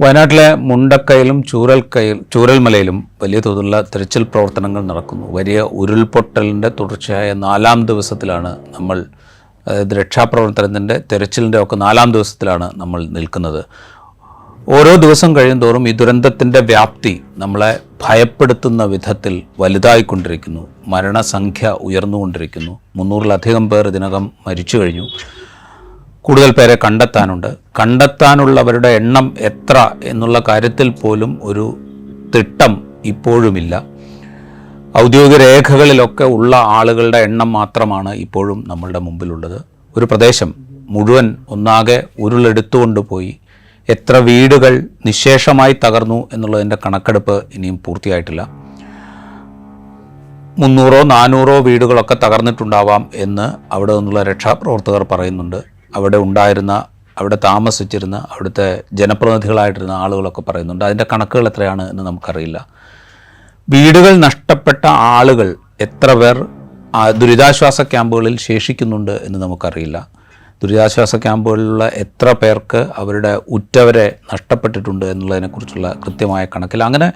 വയനാട്ടിലെ മുണ്ടക്കയിലും ചൂരൽമലയിലും വലിയ തോതിലുള്ള തെരച്ചിൽ പ്രവർത്തനങ്ങൾ നടക്കുന്നു. വലിയ ഉരുൾപൊട്ടലിൻ്റെ തുടർച്ചയായ 4-ാം ദിവസത്തിലാണ് നമ്മൾ, അതായത് രക്ഷാപ്രവർത്തനത്തിൻ്റെ തെരച്ചിലിൻ്റെ ഒക്കെ 4-ാം ദിവസത്തിലാണ് നമ്മൾ നിൽക്കുന്നത്. ഓരോ ദിവസം കഴിയുന്തോറും ഈ ദുരന്തത്തിൻ്റെ വ്യാപ്തി നമ്മളെ ഭയപ്പെടുത്തുന്ന വിധത്തിൽ വലുതായിക്കൊണ്ടിരിക്കുന്നു. മരണസംഖ്യ ഉയർന്നുകൊണ്ടിരിക്കുന്നു. 300-ലധികം പേർ ഇതിനകം മരിച്ചു കഴിഞ്ഞു. കൂടുതൽ പേരെ കണ്ടെത്താനുണ്ട്. കണ്ടെത്താനുള്ളവരുടെ എണ്ണം എത്ര എന്നുള്ള കാര്യത്തിൽ പോലും ഒരു തിട്ടം ഇപ്പോഴുമില്ല. ഔദ്യോഗിക രേഖകളിലൊക്കെ ഉള്ള ആളുകളുടെ എണ്ണം മാത്രമാണ് ഇപ്പോഴും നമ്മളുടെ മുമ്പിലുള്ളത്. ഒരു പ്രദേശം മുഴുവൻ ഒന്നാകെ ഉരുളെടുത്തുകൊണ്ട് പോയി. എത്ര വീടുകൾ നിശേഷമായി തകർന്നു എന്നുള്ളതിൻ്റെ കണക്കെടുപ്പ് ഇനിയും പൂർത്തിയായിട്ടില്ല. 300-400 വീടുകളൊക്കെ തകർന്നിട്ടുണ്ടാവാം എന്ന് അവിടെ നിന്നുള്ള രക്ഷാപ്രവർത്തകർ പറയുന്നുണ്ട്. അവിടെ താമസിച്ചിരുന്ന അവിടുത്തെ ജനപ്രതിനിധികളായിട്ടിരുന്ന ആളുകളൊക്കെ പറയുന്നുണ്ട്. അതിൻ്റെ കണക്കുകൾ എത്രയാണ് എന്ന് നമുക്കറിയില്ല. വീടുകൾ നഷ്ടപ്പെട്ട ആളുകൾ എത്ര പേർ ദുരിതാശ്വാസ ക്യാമ്പുകളിൽ ശേഷിക്കുന്നുണ്ട് എന്ന് നമുക്കറിയില്ല. ദുരിതാശ്വാസ ക്യാമ്പുകളിലുള്ള എത്ര പേർക്ക് അവരുടെ ഉറ്റവരെ നഷ്ടപ്പെട്ടിട്ടുണ്ട് എന്നുള്ളതിനെക്കുറിച്ചുള്ള കൃത്യമായ കണക്കിൽ. അങ്ങനെ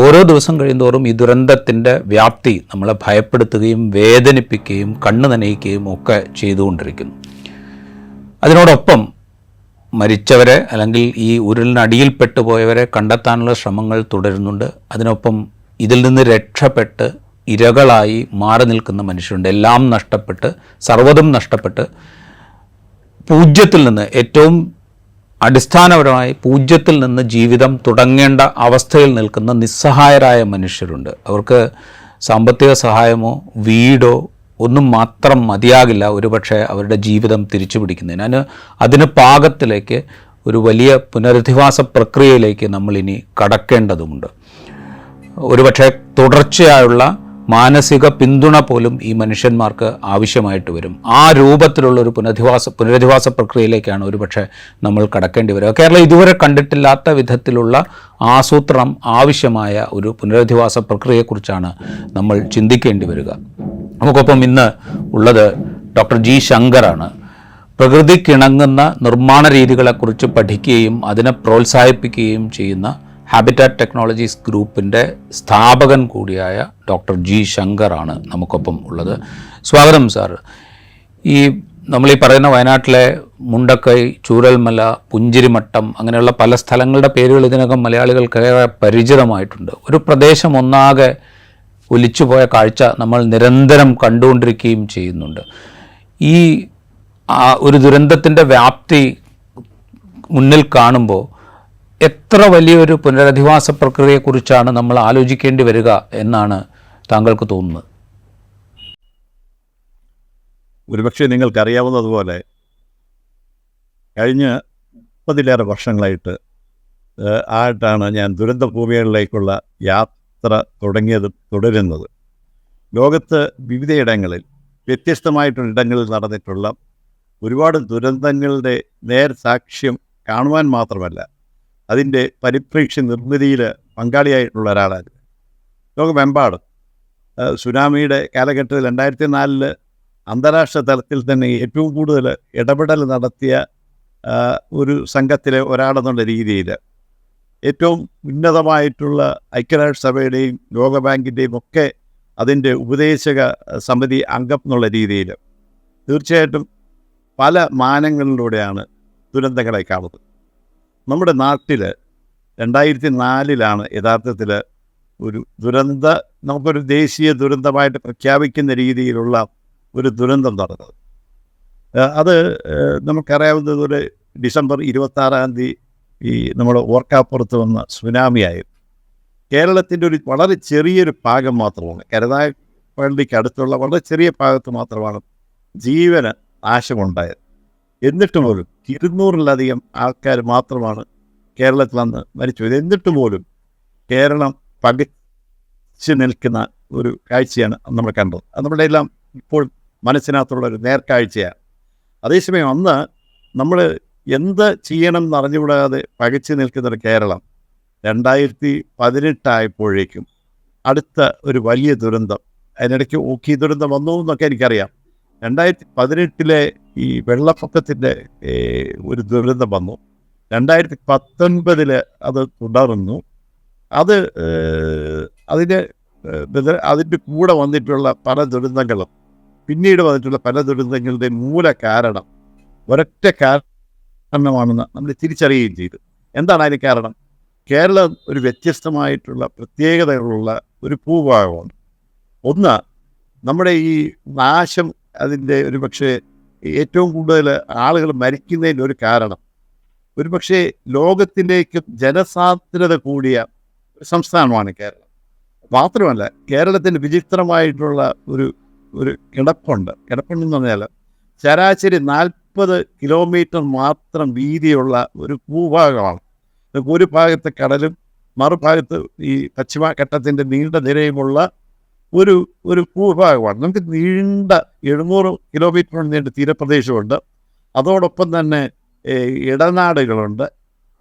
ഓരോ ദിവസം കഴിയുന്തോറും ഈ ദുരന്തത്തിൻ്റെ വ്യാപ്തി നമ്മളെ ഭയപ്പെടുത്തുകയും വേദനിപ്പിക്കുകയും കണ്ണു നനയിക്കുകയും ഒക്കെ ചെയ്തുകൊണ്ടിരിക്കുന്നു. അതിനോടൊപ്പം മരിച്ചവരെ അല്ലെങ്കിൽ ഈ ഉരുളിനടിയിൽപ്പെട്ടു പോയവരെ കണ്ടെത്താനുള്ള ശ്രമങ്ങൾ തുടരുന്നുണ്ട്. അതിനൊപ്പം ഇതിൽ നിന്ന് രക്ഷപ്പെട്ട് ഇരകളായി മാറി നിൽക്കുന്ന മനുഷ്യരുണ്ട്. എല്ലാം നഷ്ടപ്പെട്ട്, സർവ്വതും നഷ്ടപ്പെട്ട്, പൂജ്യത്തിൽ നിന്ന്, ഏറ്റവും അടിസ്ഥാനപരമായി പൂജ്യത്തിൽ നിന്ന് ജീവിതം തുടങ്ങേണ്ട അവസ്ഥയിൽ നിൽക്കുന്ന നിസ്സഹായരായ മനുഷ്യരുണ്ട്. അവർക്ക് സാമ്പത്തിക സഹായമോ വീടോ ഒന്നും മാത്രം മതിയാകില്ല ഒരുപക്ഷെ അവരുടെ ജീവിതം തിരിച്ചു പിടിക്കുന്നതിന്. അതിന് പാകത്തിലേക്ക് ഒരു വലിയ പുനരധിവാസ പ്രക്രിയയിലേക്ക് നമ്മളിനി കടക്കേണ്ടതുണ്ട്. ഒരുപക്ഷെ തുടർച്ചയായുള്ള മാനസിക പിന്തുണ പോലും ഈ മനുഷ്യന്മാർക്ക് ആവശ്യമായിട്ട് വരും. ആ രൂപത്തിലുള്ള ഒരു പുനരധിവാസ പ്രക്രിയയിലേക്കാണ് ഒരുപക്ഷെ നമ്മൾ കടക്കേണ്ടി വരിക. കേരളം ഇതുവരെ കണ്ടിട്ടില്ലാത്ത വിധത്തിലുള്ള ആസൂത്രണം ആവശ്യമായ ഒരു പുനരധിവാസ പ്രക്രിയയെക്കുറിച്ചാണ് നമ്മൾ ചിന്തിക്കേണ്ടി വരിക. നമുക്കൊപ്പം ഇന്ന് ഉള്ളത് ഡോക്ടർ ജി ശങ്കറാണ്. പ്രകൃതിക്കിണങ്ങുന്ന നിർമ്മാണ രീതികളെക്കുറിച്ച് പഠിക്കുകയും അതിനെ പ്രോത്സാഹിപ്പിക്കുകയും ചെയ്യുന്ന ഹാബിറ്റാറ്റ് ടെക്നോളജീസ് ഗ്രൂപ്പിൻ്റെ സ്ഥാപകൻ കൂടിയായ ഡോക്ടർ ജി ശങ്കറാണ് നമുക്കൊപ്പം ഉള്ളത്. സ്വാഗതം സാർ. നമ്മളീ പറയുന്ന വയനാട്ടിലെ മുണ്ടക്കൈ, ചൂരൽമല, പുഞ്ചിരിമട്ടം അങ്ങനെയുള്ള പല സ്ഥലങ്ങളുടെ പേരുകൾ ഇതിനകം മലയാളികൾക്കേറെ പരിചിതമായിട്ടുണ്ട്. ഒരു പ്രദേശം ഒന്നാകെ ഒലിച്ചുപോയ കാഴ്ച നമ്മൾ നിരന്തരം കണ്ടുകൊണ്ടിരിക്കുകയും ചെയ്യുന്നുണ്ട്. ഈ ഒരു ദുരന്തത്തിൻ്റെ വ്യാപ്തി മുന്നിൽ കാണുമ്പോൾ എത്ര വലിയൊരു പുനരധിവാസ പ്രക്രിയയെക്കുറിച്ചാണ് നമ്മൾ ആലോചിക്കേണ്ടി വരിക എന്നാണ് താങ്കൾക്ക് തോന്നുന്നത്? ഒരുപക്ഷെ നിങ്ങൾക്കറിയാവുന്നതുപോലെ കഴിഞ്ഞ 30-ലേറെ വർഷങ്ങളായിട്ടാണ് ഞാൻ ദുരന്ത ഭൂമികളിലേക്കുള്ള യാത്ര തുടങ്ങിയതും തുടരുന്നത്. ലോകത്ത് വിവിധയിടങ്ങളിൽ വ്യത്യസ്തമായിട്ടുള്ള നടന്നിട്ടുള്ള ഒരുപാട് ദുരന്തങ്ങളുടെ നേർസാക്ഷ്യം കാണുവാൻ മാത്രമല്ല അതിൻ്റെ പരിപ്രേക്ഷ്യ നിർമ്മിതിയിൽ പങ്കാളിയായിട്ടുള്ള ഒരാളാണ്. ലോകമെമ്പാടും സുനാമിയുടെ കാലഘട്ടത്തിൽ 2004 അന്താരാഷ്ട്ര തലത്തിൽ തന്നെ ഏറ്റവും കൂടുതൽ ഇടപെടൽ നടത്തിയ ഒരു സംഘത്തിലെ ഒരാളെന്നുള്ള രീതിയിൽ ഏറ്റവും ഉന്നതമായിട്ടുള്ള ഐക്യരാഷ്ട്രസഭയുടെയും ലോകബാങ്കിൻ്റെയും ഒക്കെ അതിൻ്റെ ഉപദേശക സമിതി അംഗം എന്നുള്ള രീതിയിൽ തീർച്ചയായിട്ടും പല മാനങ്ങളിലൂടെയാണ് ദുരന്തങ്ങളെ കാണുന്നത്. നമ്മുടെ നാട്ടിൽ 2004 യഥാർത്ഥത്തിൽ ഒരു നമുക്കൊരു ദേശീയ ദുരന്തമായിട്ട് പ്രഖ്യാപിക്കുന്ന രീതിയിലുള്ള ഒരു ദുരന്തം നടന്നത്. അത് നമുക്കറിയാവുന്നതുപോലെ ഡിസംബർ 26 നമ്മുടെ ഓർക്കാപ്പുറത്ത് വന്ന സുനാമിയായിരുന്നു. കേരളത്തിൻ്റെ ഒരു വളരെ ചെറിയൊരു ഭാഗം മാത്രമാണ്, കരുനാഗപ്പള്ളിക്ക് അടുത്തുള്ള വളരെ ചെറിയ ഭാഗത്ത് മാത്രമാണ് ജീവന് നാശമുണ്ടായത്. എന്നിട്ട് പോലും 200-ലധികം ആൾക്കാർ മാത്രമാണ് കേരളത്തിൽ അന്ന് മരിച്ചുപോയത്. എന്നിട്ട് പോലും കേരളം പകച്ചു നിൽക്കുന്ന ഒരു കാഴ്ചയാണ് നമ്മൾ കണ്ടത്. അത് നമ്മുടെ എല്ലാം ഇപ്പോൾ മനസ്സിനകത്തുള്ള ഒരു നേർക്കാഴ്ചയാണ്. അതേസമയം അന്ന് നമ്മൾ എന്ത് ചെയ്യണം എന്നറിഞ്ഞുകൂടാതെ പകച്ചു നിൽക്കുന്നൊരു കേരളം 2018 ആയപ്പോഴേക്കും അടുത്ത ഒരു വലിയ ദുരന്തം, അതിനിടയ്ക്ക് ഓഖി ദുരന്തം വന്നു എന്നൊക്കെ എനിക്കറിയാം. 2018 ഈ വെള്ളപ്പൊക്കത്തിൻ്റെ ഒരു ദുരന്തം വന്നു. 2019 അത് തുടർന്നു. അത് അതിൻ്റെ കൂടെ വന്നിട്ടുള്ള പല ദുരന്തങ്ങളും, പിന്നീട് വന്നിട്ടുള്ള പല ദുരന്തങ്ങളുടെ മൂല കാരണം ഒരൊറ്റ കാരണമാണെന്ന് നമ്മൾ തിരിച്ചറിയുകയും ചെയ്തു. എന്താണ് അതിന് കാരണം? കേരളം ഒരു വ്യത്യസ്തമായിട്ടുള്ള പ്രത്യേകതകളുള്ള ഒരു ഭൂഭാഗമാണ്. ഒന്ന്, നമ്മുടെ ഈ നാശം, അതിൻ്റെ ഒരു പക്ഷേ ഏറ്റവും കൂടുതൽ ആളുകൾ മരിക്കുന്നതിൻ്റെ ഒരു കാരണം ഒരു പക്ഷേ ലോകത്തിലേക്ക് ജനസാന്ദ്രത കൂടിയ ഒരു സംസ്ഥാനമാണ് കേരളം. മാത്രമല്ല, കേരളത്തിന് വിചിത്രമായിട്ടുള്ള ഒരു കിടപ്പുണ്ടെന്ന് പറഞ്ഞാൽ ശരാശരി 40 കിലോമീറ്റർ മാത്രം വീതിയുള്ള ഒരു ഭൂഭാഗമാണ്. ഒരു ഭാഗത്ത് കടലും മറുഭാഗത്ത് ഈ പശ്ചിമഘട്ടത്തിൻ്റെ നീണ്ട നിരയുമുള്ള ഒരു ഭൂഭാഗമാണ്. നമുക്ക് നീണ്ട 700 കിലോമീറ്റർ നീണ്ട തീരപ്രദേശമുണ്ട്. അതോടൊപ്പം തന്നെ ഇടനാടുകളുണ്ട്,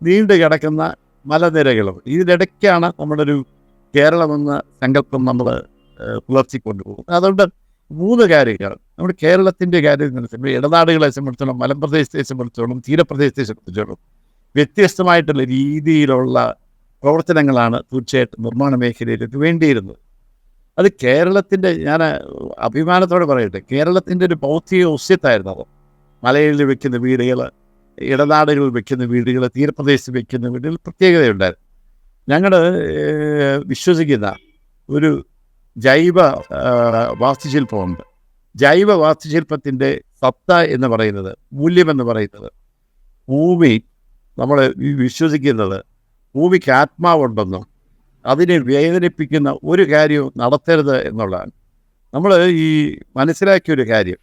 നീണ്ടു കിടക്കുന്ന മലനിരകളുണ്ട്. ഇതിനിടയ്ക്കാണ് നമ്മുടെ ഒരു കേരളമെന്ന സങ്കല്പം നമ്മൾ പുലർത്തിക്കൊണ്ടുപോകും. അതുകൊണ്ട് 3 കാര്യങ്ങൾ നമ്മുടെ കേരളത്തിൻ്റെ കാര്യം ഇടനാടുകളെ സംബന്ധിച്ചോളം, മലമ്പ്രദേശത്തെ സംബന്ധിച്ചോളം, തീരപ്രദേശത്തെ സംബന്ധിച്ചോളം വ്യത്യസ്തമായിട്ടുള്ള രീതിയിലുള്ള പ്രവർത്തനങ്ങളാണ് തീർച്ചയായിട്ടും നിർമ്മാണ മേഖലയിലേക്ക് വേണ്ടിയിരുന്നത്. അത് കേരളത്തിൻ്റെ, ഞാൻ അഭിമാനത്തോടെ പറയട്ടെ, കേരളത്തിൻ്റെ ഒരു ഭൗതിക ഒസ്യത്തായിരുന്നു അത്. മലയിൽ വെക്കുന്ന വീടുകൾ, ഇടനാടുകളിൽ വെക്കുന്ന വീടുകൾ, തീരപ്രദേശത്ത് വെക്കുന്ന വീടുകൾ പ്രത്യേകതയുണ്ടായിരുന്നു. ഞങ്ങൾ വിശ്വസിക്കുന്ന ഒരു ജൈവ വാസ്തുശില്പമുണ്ട്. ജൈവ വാസ്തുശില്പത്തിൻ്റെ സത്ത എന്ന് പറയുന്നത്, മൂല്യമെന്ന് പറയുന്നത്, ഭൂമി, നമ്മൾ വിശ്വസിക്കുന്നത് ഭൂമിക്ക് ആത്മാവുണ്ടെന്നും അതിനെ വേദനിപ്പിക്കുന്ന ഒരു കാര്യവും നടത്തരുത് എന്നുള്ളതാണ്. നമ്മൾ ഈ മനസ്സിലാക്കിയൊരു കാര്യം,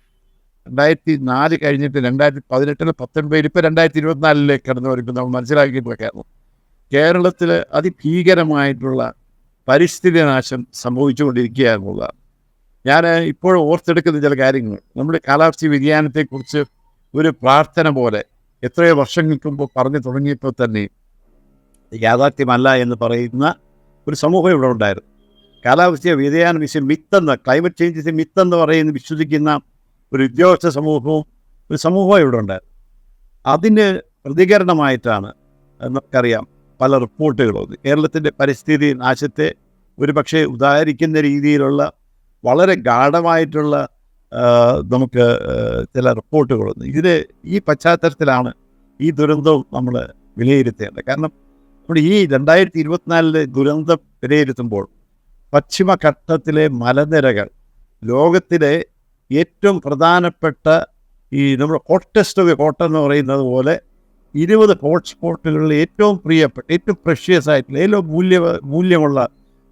2004 കഴിഞ്ഞിട്ട് 2018, 2019, ഇപ്പോൾ 2024 കടന്നു വരുമ്പോൾ നമ്മൾ മനസ്സിലാക്കിയിട്ടുള്ള കേരളത്തിൽ അതിഭീകരമായിട്ടുള്ള പരിസ്ഥിതി നാശം സംഭവിച്ചുകൊണ്ടിരിക്കുക എന്നുള്ളതാണ്. ഞാൻ ഇപ്പോൾ ഓർത്തെടുക്കുന്ന ചില കാര്യങ്ങൾ, നമ്മുടെ കാലാവസ്ഥ വ്യതിയാനത്തെക്കുറിച്ച് ഒരു പ്രാർത്ഥന പോലെ എത്രയോ വർഷങ്ങൾക്ക് മുമ്പ് പറഞ്ഞു തുടങ്ങിയപ്പോൾ തന്നെ യാഥാർത്ഥ്യമല്ല എന്ന് പറയുന്ന ഒരു സമൂഹം ഇവിടെ ഉണ്ടായിരുന്നു. കാലാവസ്ഥ വ്യതിയാനം മിത്തെന്ന്, ക്ലൈമറ്റ് ചേഞ്ചസ് മിത്തെന്ന് പറയുന്ന വിശ്വസിക്കുന്ന ഒരു ഉദ്യോഗസ്ഥ സമൂഹവും ഒരു സമൂഹവും ഇവിടെ ഉണ്ടായിരുന്നു. അതിന് പ്രതികരണമായിട്ടാണ് നമുക്കറിയാം പല റിപ്പോർട്ടുകളും കേരളത്തിൻ്റെ പരിസ്ഥിതി നാശത്തെ ഒരു പക്ഷേ ഉദാഹരിക്കുന്ന രീതിയിലുള്ള വളരെ ഗാഢമായിട്ടുള്ള നമുക്ക് ചില റിപ്പോർട്ടുകളുണ്ട്. ഈ പശ്ചാത്തലത്തിലാണ് ഈ ദുരന്തവും നമ്മൾ വിലയിരുത്തേണ്ടത്. കാരണം നമ്മുടെ ഈ 2024 ദുരന്തം വിലയിരുത്തുമ്പോൾ പശ്ചിമഘട്ടത്തിലെ മലനിരകൾ ലോകത്തിലെ ഏറ്റവും പ്രധാനപ്പെട്ട ഈ നമ്മുടെ ഹോട്ടസ്റ്റ് ഹോട്ടെന്ന് പറയുന്നത് പോലെ 20 ഹോട്ട്സ്പോട്ടുകളിൽ ഏറ്റവും പ്രിയപ്പെട്ട, ഏറ്റവും പ്രഷ്യസ് ആയിട്ടുള്ള, ഏറ്റവും മൂല്യമുള്ള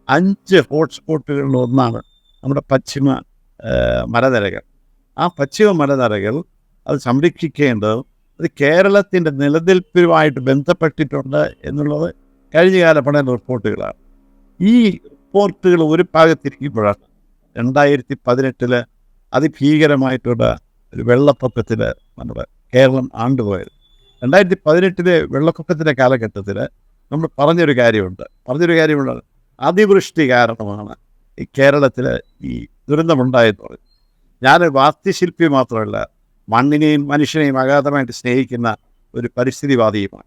5 ഹോട്ട്സ്പോട്ടുകളിൽ ഒന്നാണ് നമ്മുടെ പശ്ചിമ മലനിരകൾ. ആ പശ്ചിമ മലനിരകൾ അത് സംരക്ഷിക്കേണ്ടത് അത് കേരളത്തിൻ്റെ നിലനിൽപ്പുമായിട്ട് ബന്ധപ്പെട്ടിട്ടുണ്ട് എന്നുള്ളത് കഴിഞ്ഞകാല പഠന റിപ്പോർട്ടുകളാണ്. ഈ റിപ്പോർട്ടുകൾ ഒരു ഭാഗത്തിരിക്കുമ്പോഴാണ് 2018 അതിഭീകരമായിട്ടുള്ള ഒരു വെള്ളപ്പൊക്കത്തിൽ നമ്മുടെ കേരളം ആണ്ടുപോയത്. 2018 വെള്ളപ്പൊക്കത്തിൻ്റെ കാലഘട്ടത്തിൽ നമ്മൾ പറഞ്ഞൊരു കാര്യമുണ്ട്. അതിവൃഷ്ടി കാരണമാണ് ഈ കേരളത്തിൽ ഈ ദുരന്തമുണ്ടായെന്ന് പറയും. ഞാൻ വാസ്തുശില്പി മാത്രമല്ല, മണ്ണിനെയും മനുഷ്യനെയും അഗാധമായിട്ട് സ്നേഹിക്കുന്ന ഒരു പരിസ്ഥിതിവാദിയുമാണ്.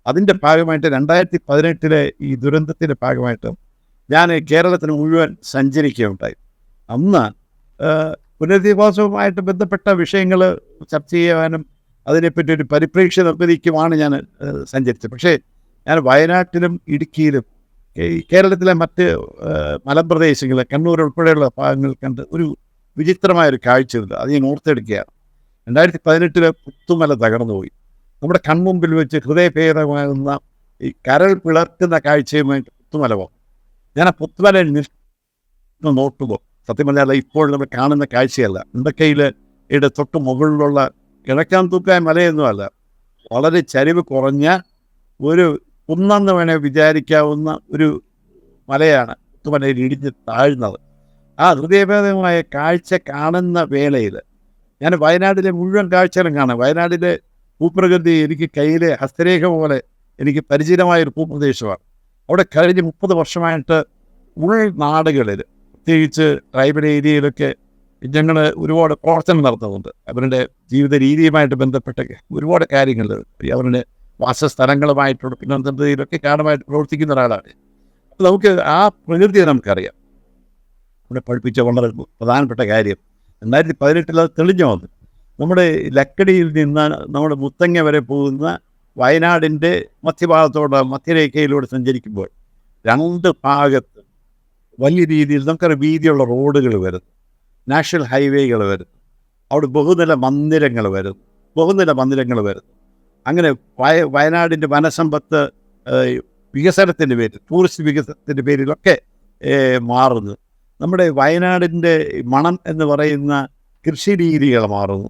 അതിൻ്റെ ഭാഗമായിട്ട് 2018 ഈ ദുരന്തത്തിൻ്റെ ഭാഗമായിട്ട് ഞാൻ കേരളത്തിന് മുഴുവൻ സഞ്ചരിക്കുകയുണ്ടായി. അന്ന് പുനരധിവാസവുമായിട്ട് ബന്ധപ്പെട്ട വിഷയങ്ങൾ ചർച്ച ചെയ്യാനും അതിനെപ്പറ്റി ഒരു പരിപ്രേക്ഷ്യ നിർവഹിക്കുമാണ് ഞാൻ സഞ്ചരിച്ചത്. പക്ഷേ ഞാൻ വയനാട്ടിലും ഇടുക്കിയിലും കേരളത്തിലെ മറ്റ് മലമ്പ്രദേശങ്ങൾ, കണ്ണൂർ ഉൾപ്പെടെയുള്ള ഭാഗങ്ങൾ കണ്ട് ഒരു വിചിത്രമായൊരു കാഴ്ചയുണ്ട്. അത് ഞാൻ ഓർത്തെടുക്കുകയാണ്. 2018 പുത്തുമല തകർന്നുപോയി. നമ്മുടെ കൺമുമ്പിൽ വെച്ച് ഹൃദയഭേദമാകുന്ന ഈ കരൾ പിളർക്കുന്ന കാഴ്ചയുമായിട്ട് പുത്തുമല പോകും. ഞാൻ ആ പുത്തുമലയിൽ നോക്കുമ്പോൾ സത്യം പറഞ്ഞാൽ ഇപ്പോൾ നമ്മൾ കാണുന്ന കാഴ്ചയല്ല. ഉണ്ടക്കയിൽ തൊട്ട് മുകളിലുള്ള കിഴക്കാൻ തൂക്കായ മലയൊന്നുമല്ല, വളരെ ചരിവ് കുറഞ്ഞ ഒരു കുന്നെന്ന് വേണേൽ വിചാരിക്കാവുന്ന ഒരു മലയാണ് പുത്തുമലയിൽ ഇടിഞ്ഞ് താഴ്ന്നത്. ആ ഹൃദയഭേദമായ കാഴ്ച കാണുന്ന വേളയിൽ ഞാൻ വയനാട്ടിലെ മുഴുവൻ കാഴ്ചകളും കാണാം. വയനാട്ടിലെ ഭൂപ്രകൃതി എനിക്ക് കയ്യിലെ ഹസ്തരേഖ പോലെ എനിക്ക് പരിചിതമായൊരു ഭൂപ്രദേശമാണ്. അവിടെ കഴിഞ്ഞ 30 വർഷമായിട്ട് ഉൾനാടുകളിൽ, പ്രത്യേകിച്ച് ട്രൈബൽ ഏരിയയിലൊക്കെ ഞങ്ങൾ ഒരുപാട് പ്രവർത്തനം നടത്തുന്നുണ്ട്. അവരുടെ ജീവിത രീതിയുമായിട്ട് ബന്ധപ്പെട്ട ഒരുപാട് കാര്യങ്ങൾ, അവരുടെ വാസസ്ഥലങ്ങളുമായിട്ടുള്ള പിന്നീടൊക്കെ ഗാഠമായിട്ട് പ്രവർത്തിക്കുന്ന ഒരാളാണ്. അപ്പോൾ നമുക്ക് ആ പ്രകൃതിയെ നമുക്കറിയാം. ഇവിടെ പഠിപ്പിച്ച വളരെ പ്രധാനപ്പെട്ട കാര്യം 2018 അത് തെളിഞ്ഞു വന്നു. നമ്മുടെ ലക്കടിയിൽ നിന്ന് നമ്മുടെ മുത്തങ്ങ വരെ പോകുന്ന വയനാടിൻ്റെ മധ്യരേഖയിലൂടെ സഞ്ചരിക്കുമ്പോൾ 2 ഭാഗത്ത് വലിയ രീതിയിൽ നമുക്കറിയാം വീതിയുള്ള റോഡുകൾ വരുന്നു, നാഷണൽ ഹൈവേകൾ വരുന്നു, അവിടെ ബഹുനില മന്ദിരങ്ങൾ വരുന്നു. അങ്ങനെ വയനാടിൻ്റെ വനസമ്പത്ത് വികസനത്തിൻ്റെ പേരിൽ, ടൂറിസ്റ്റ് വികസനത്തിൻ്റെ പേരിലൊക്കെ മാറുന്നു. നമ്മുടെ വയനാടിൻ്റെ മണം എന്ന് പറയുന്ന കൃഷി രീതികൾ മാറുന്നു.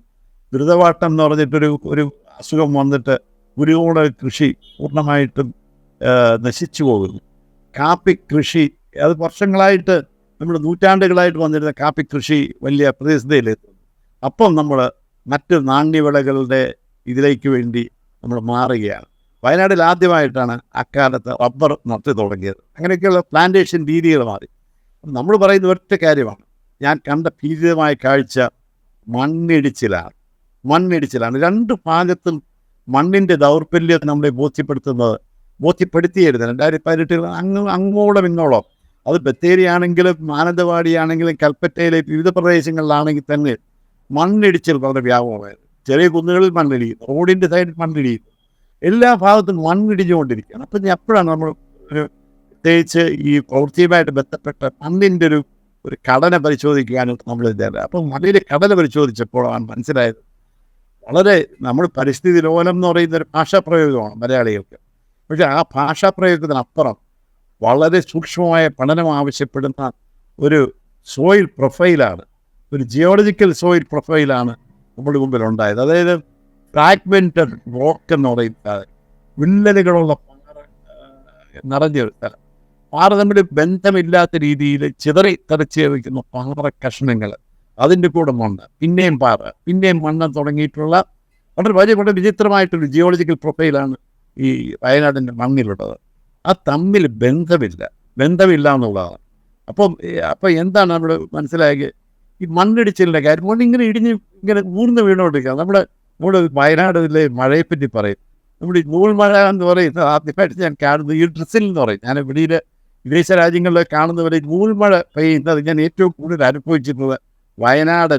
ദ്രുതവാട്ടം എന്ന് പറഞ്ഞിട്ടൊരു അസുഖം വന്നിട്ട് കുരുമുളക് കൃഷി പൂർണ്ണമായിട്ടും നശിച്ചു പോകുന്നു. കാപ്പി കൃഷി, അത് വർഷങ്ങളായിട്ട് നമ്മൾ നൂറ്റാണ്ടുകളായിട്ട് വന്നിരുന്ന കാപ്പി കൃഷി വലിയ പ്രതിസന്ധിയിലെത്തുന്നു. അപ്പം നമ്മൾ മറ്റ് നാണ്യവിളകളുടെ ഇതിലേക്ക് വേണ്ടി നമ്മൾ മാറുകയാണ്. വയനാട്ടിൽ ആദ്യമായിട്ടാണ് അക്കാലത്ത് റബ്ബർ നട്ടു തുടങ്ങിയത്. അങ്ങനെയൊക്കെയുള്ള പ്ലാന്റേഷൻ രീതികൾ മാറി. നമ്മൾ പറയുന്ന ഒറ്റ കാര്യമാണ്, ഞാൻ കണ്ട ഭീതിതമായ കാഴ്ച മണ്ണിടിച്ചിലാണ്. 2 ഭാഗത്തും മണ്ണിൻ്റെ ദൗർബല്യം നമ്മളെ ബോധ്യപ്പെടുത്തിയിരുന്നു. 2018 അങ്ങോളം ഇങ്ങോളം, അത് ബത്തേരിയാണെങ്കിലും മാനന്തവാടിയാണെങ്കിലും കൽപ്പറ്റയിലെ വിവിധ പ്രദേശങ്ങളിലാണെങ്കിൽ തന്നെ മണ്ണിടിച്ചിൽ വളരെ വ്യാപകമായിരുന്നു. ചെറിയ കുന്നുകളിൽ മണ്ണിടിക്കുന്നു, റോഡിൻ്റെ സൈഡിൽ മണ്ണിടിക്കുന്നു, എല്ലാ ഭാഗത്തും മണ്ണിടിച്ചുകൊണ്ടിരിക്കുകയാണ്. അപ്പം എപ്പോഴാണ് നമ്മൾ പ്രത്യേകിച്ച് ഈ പ്രവൃത്തിയുമായിട്ട് ബന്ധപ്പെട്ട മണ്ണിൻ്റെ ഒരു ഘടന പരിശോധിക്കാനും നമ്മൾ ഇതല്ല. അപ്പം മണ്ണിൻ്റെ ഘടന പരിശോധിച്ചപ്പോഴാണ് മനസ്സിലായത്, വളരെ നമ്മൾ പരിസ്ഥിതി ലോലം എന്ന് പറയുന്ന ഒരു ഭാഷാപ്രയോഗമാണ് മലയാളികൾക്ക്. പക്ഷേ ആ ഭാഷാപ്രയോഗത്തിനപ്പുറം വളരെ സൂക്ഷ്മമായ പഠനം ആവശ്യപ്പെടുന്ന ഒരു സോയിൽ പ്രൊഫൈലാണ്, ഒരു ജിയോളജിക്കൽ സോയിൽ പ്രൊഫൈലാണ് നമ്മുടെ മുമ്പിൽ ഉണ്ടായത്. അതായത് ഫ്രാഗ്മെൻറ്റഡ് റോക്ക് എന്ന് പറയുന്നത് വിള്ളലുകളുള്ള പാറ നിറഞ്ഞൊരു സ്ഥലം. പാറ തമ്മിൽ ബന്ധമില്ലാത്ത രീതിയിൽ ചിതറിത്തെറിച്ച് വയ്ക്കുന്ന പാറ കഷ്ണങ്ങൾ, അതിൻ്റെ കൂടെ മണ്ണ്, പിന്നെയും പാറ, പിന്നെയും മണ്ണ് തുടങ്ങിയിട്ടുള്ള വളരെ വിചിത്രമായിട്ടൊരു ജിയോളജിക്കൽ പ്രൊഫൈലാണ് ഈ വയനാടിൻ്റെ മണ്ണിലുള്ളത്. ആ തമ്മിൽ ബന്ധമില്ല എന്നുള്ളതാണ്. അപ്പം എന്താണ് നമ്മൾ മനസ്സിലാക്കിയത്, ഈ മണ്ണിടിച്ചിലിൻ്റെ കാര്യം, മണ്ണിങ്ങനെ ഇങ്ങനെ ഊർന്ന് വീണുകൊണ്ടിരിക്കുക. നമ്മുടെ വയനാടിലെ മഴയെപ്പറ്റി പറയും, നമ്മുടെ ഈ നൂൽമഴ എന്ന് പറയുന്നത് ആദ്യമായിട്ട് ഞാൻ കാണുന്നത് ഈ ഡ്രിസിൽ എന്ന് പറയും. ഞാൻ വെളിയിൽ വിദേശ രാജ്യങ്ങളിൽ കാണുന്നവരെ നൂൽമഴ പെയ്യുന്നത് ഞാൻ ഏറ്റവും കൂടുതൽ അനുഭവിച്ചിട്ടുള്ളത് വയനാട്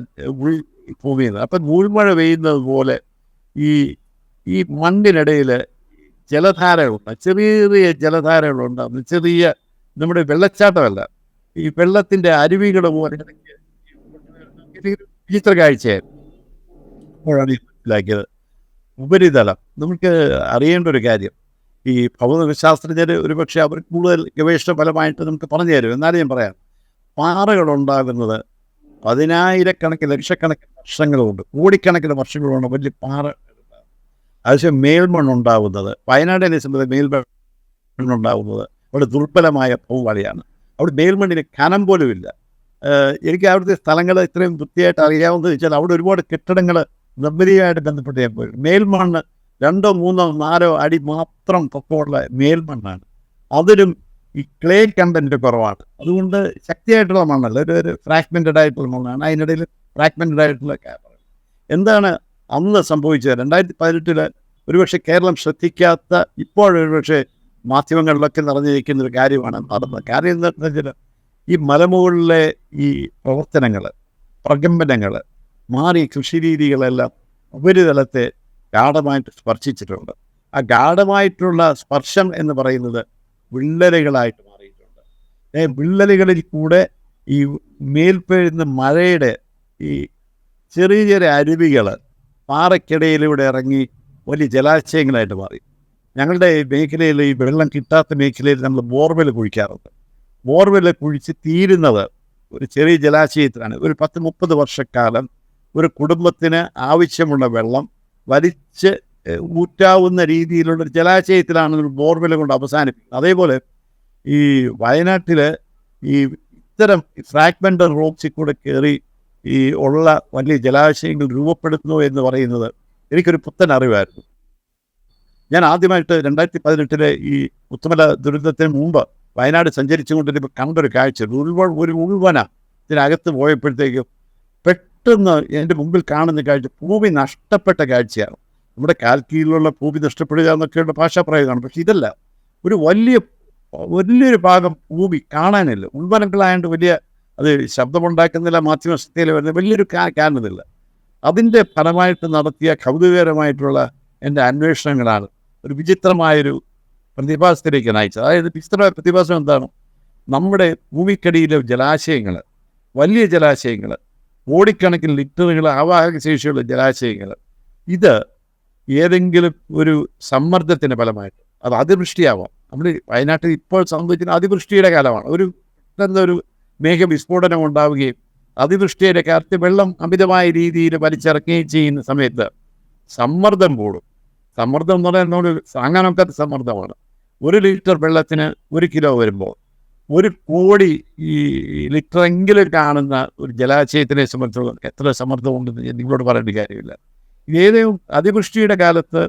ഭൂമിയിൽ. അപ്പം നൂൽമഴ പെയ്യുന്നത് പോലെ ഈ മണ്ണിനിടയിൽ ജലധാരകളുണ്ട്, ചെറിയ ജലധാരകളുണ്ടാകുന്നു, ചെറിയ നമ്മുടെ വെള്ളച്ചാട്ടമല്ല, ഈ വെള്ളത്തിൻ്റെ അരുവികൾ പോലെ വിചിത്ര കാഴ്ചയായിരുന്നു. അപ്പോഴാണ് മനസ്സിലാക്കിയത് ഉപരിതലം. നമുക്ക് അറിയേണ്ട ഒരു കാര്യം, ഈ ഭൗതികശാസ്ത്രജ്ഞർ ഒരുപക്ഷെ അവർ കൂടുതൽ ഗവേഷണ ഫലമായിട്ട് നമുക്ക് പറഞ്ഞു തരും. എന്നാലും ഞാൻ പറയാം, പാറകളുണ്ടാകുന്നത് 10,000-കണക്കിന് ലക്ഷക്കണക്കിന് വർഷങ്ങളുണ്ട്, കോടിക്കണക്കിന് വർഷങ്ങളുണ്ട് വലിയ പാറ. അതിന് മേൽമണ്ണുണ്ടാകുന്നത്, വയനാടിനെ സംബന്ധിച്ച് മേൽമണ്ണുണ്ടാകുന്നത് അവിടെ ദുർബലമായ ഭൂവളിയാണ്. അവിടെ മേൽമണ്ണിന് കനം പോലും ഇല്ല. എനിക്ക് അവിടുത്തെ സ്ഥലങ്ങൾ ഇത്രയും വൃത്തിയായിട്ട് അറിയാവുന്നത് വെച്ചാൽ അവിടെ ഒരുപാട് കെട്ടിടങ്ങൾ നിർമ്മിതിയുമായിട്ട് ബന്ധപ്പെട്ട് ഞാൻ പോയി. മേൽമണ്ണ് 2, 3, 4 അടി മാത്രം പൊക്കമുള്ള മേൽമണ്ണാണ്. അതിലും ഈ ക്ലേ കണ്ടൻറ്റ് കുറവാണ്. അതുകൊണ്ട് ശക്തിയായിട്ടുള്ള മണ്ണല്ല, ഒരു ഫ്രാഗ്മെൻറ്റഡ് ആയിട്ടുള്ള മണ്ണാണ്. അതിനിടയിൽ ഫ്രാഗ്മെൻറ്റഡ് ആയിട്ടുള്ള എന്താണ് അന്ന് സംഭവിച്ചത്? 2018 ഒരുപക്ഷെ കേരളം ശ്രദ്ധിക്കാത്ത, ഇപ്പോഴൊരുപക്ഷെ മാധ്യമങ്ങളിലൊക്കെ നിറഞ്ഞിരിക്കുന്ന ഒരു കാര്യമാണ് നടന്നത്. കാര്യം എന്താണെന്ന് വെച്ചാൽ, ഈ മലമുകളിലെ ഈ പ്രവർത്തനങ്ങൾ, പ്രകമ്പനങ്ങൾ മാറി കൃഷിരീതികളെല്ലാം ഉപരിതലത്തെ ഗാഢമായിട്ട് സ്പർശിച്ചിട്ടുണ്ട്. ആ ഗാഢമായിട്ടുള്ള സ്പർശം എന്ന് പറയുന്നത് വിള്ളലുകളായിട്ട് മാറിയിട്ടുണ്ട്. വിള്ളലുകളിൽ കൂടെ ഈ മേൽപ്പെഴുന്ന മഴയുടെ ഈ ചെറിയ അരുവികൾ പാറയ്ക്കിടയിലൂടെ ഇറങ്ങി വലിയ ജലാശയങ്ങളായിട്ട് മാറി. ഞങ്ങളുടെ മേഖലയിൽ, ഈ വെള്ളം കിട്ടാത്ത മേഖലയിൽ നമ്മൾ ബോർവെൽ കുഴിക്കാറുണ്ട്. ബോർവെൽ കുഴിച്ച് തീരുന്നത് ഒരു ചെറിയ ജലാശയത്തിലാണ്. ഒരു 10-30 വർഷക്കാലം ഒരു കുടുംബത്തിന് ആവശ്യമുള്ള വെള്ളം വലിച്ച് ഊറ്റാവുന്ന രീതിയിലുള്ള ജലാശയത്തിലാണ് നമ്മൾ ബോർവെൽ കൊണ്ട് അവസാനിപ്പിക്കുന്നത്. അതേപോലെ ഈ വയനാട്ടിൽ ഈ ഇത്തരം ഫ്രാഗ്മെൻ്റഡ് റോക്സിൽ കൂടെ കയറി ഈ ഉള്ള വലിയ ജലാശയങ്ങൾ രൂപപ്പെടുന്നു എന്ന് പറയുന്നത് എനിക്കൊരു പുത്തൻ അറിവായിരുന്നു. ഞാൻ ആദ്യമായിട്ട് 2018 ഈ പുത്തുമല ദുരന്തത്തിന് മുമ്പ് വയനാട് സഞ്ചരിച്ചുകൊണ്ടിരുമ്പോൾ കണ്ടൊരു കാഴ്ച, ഒരു ഉൾവന ഇതിനകത്ത് പോയപ്പോഴത്തേക്കും പെട്ടെന്ന് എൻ്റെ മുമ്പിൽ കാണുന്ന കാഴ്ച ഭൂമി നഷ്ടപ്പെട്ട കാഴ്ചയാണ്. നമ്മുടെ കാൽ കീഴിലുള്ള ഭൂമി നഷ്ടപ്പെടുക എന്നൊക്കെയുള്ള ഭാഷാ പ്രയോഗമാണ്. പക്ഷെ ഇതല്ല, ഒരു വലിയൊരു ഭാഗം ഭൂമി കാണാനില്ല. ഉൾവനങ്ങളായതുകൊണ്ട് വലിയ അത് ശബ്ദമുണ്ടാക്കുന്നില്ല, മാധ്യമശക്തിയിൽ വരുന്ന വലിയൊരു കാണുന്നില്ല. അതിൻ്റെ ഫലമായിട്ട് നടത്തിയ കൗതുകകരമായിട്ടുള്ള എൻ്റെ അന്വേഷണങ്ങളാണ് ഒരു വിചിത്രമായൊരു പ്രതിഭാസത്തിലേക്ക് നയിച്ചത്. അതായത് വിചിത്രമായ പ്രതിഭാസം എന്താണ്? നമ്മുടെ ഭൂമിക്കടിയിലെ ജലാശയങ്ങൾ, വലിയ ജലാശയങ്ങൾ, കോടിക്കണക്കിന് ലിറ്ററുകൾ ആവാഹക ശേഷിയുള്ള ജലാശയങ്ങൾ, ഇത് ഏതെങ്കിലും ഒരു സമ്മർദ്ദത്തിൻ്റെ ഫലമായിട്ട്, അത് അതിവൃഷ്ടിയാവാം. നമ്മൾ വയനാട്ടിൽ ഇപ്പോൾ സംഭവിക്കുന്ന അതിവൃഷ്ടിയുടെ കാലമാണ്. ഒരു മേഘവിസ്ഫോടനം ഉണ്ടാവുകയും അതിവൃഷ്ടിയുടെ കാലത്ത് വെള്ളം അമിതമായ രീതിയിൽ വലിച്ചിറക്കുകയും ചെയ്യുന്ന സമയത്ത് സമ്മർദ്ദം കൂടും. സമ്മർദ്ദം എന്ന് പറഞ്ഞാൽ നമ്മൾ താങ്ങാനൊക്കാത്ത സമ്മർദ്ദമാണ്. 1 ലിറ്റർ വെള്ളത്തിന് 1 കിലോ വരുമ്പോൾ 1 കോടി ഈ ലിറ്ററെങ്കിലും കാണുന്ന ഒരു ജലാശയത്തിനെ സംബന്ധിച്ചിടത്തോളം എത്ര സമ്മർദ്ദമുണ്ടെന്ന് ഞാൻ നിങ്ങളോട് പറയേണ്ട കാര്യമില്ല. ഏതെങ്കിലും അതിവൃഷ്ടിയുടെ കാലത്ത്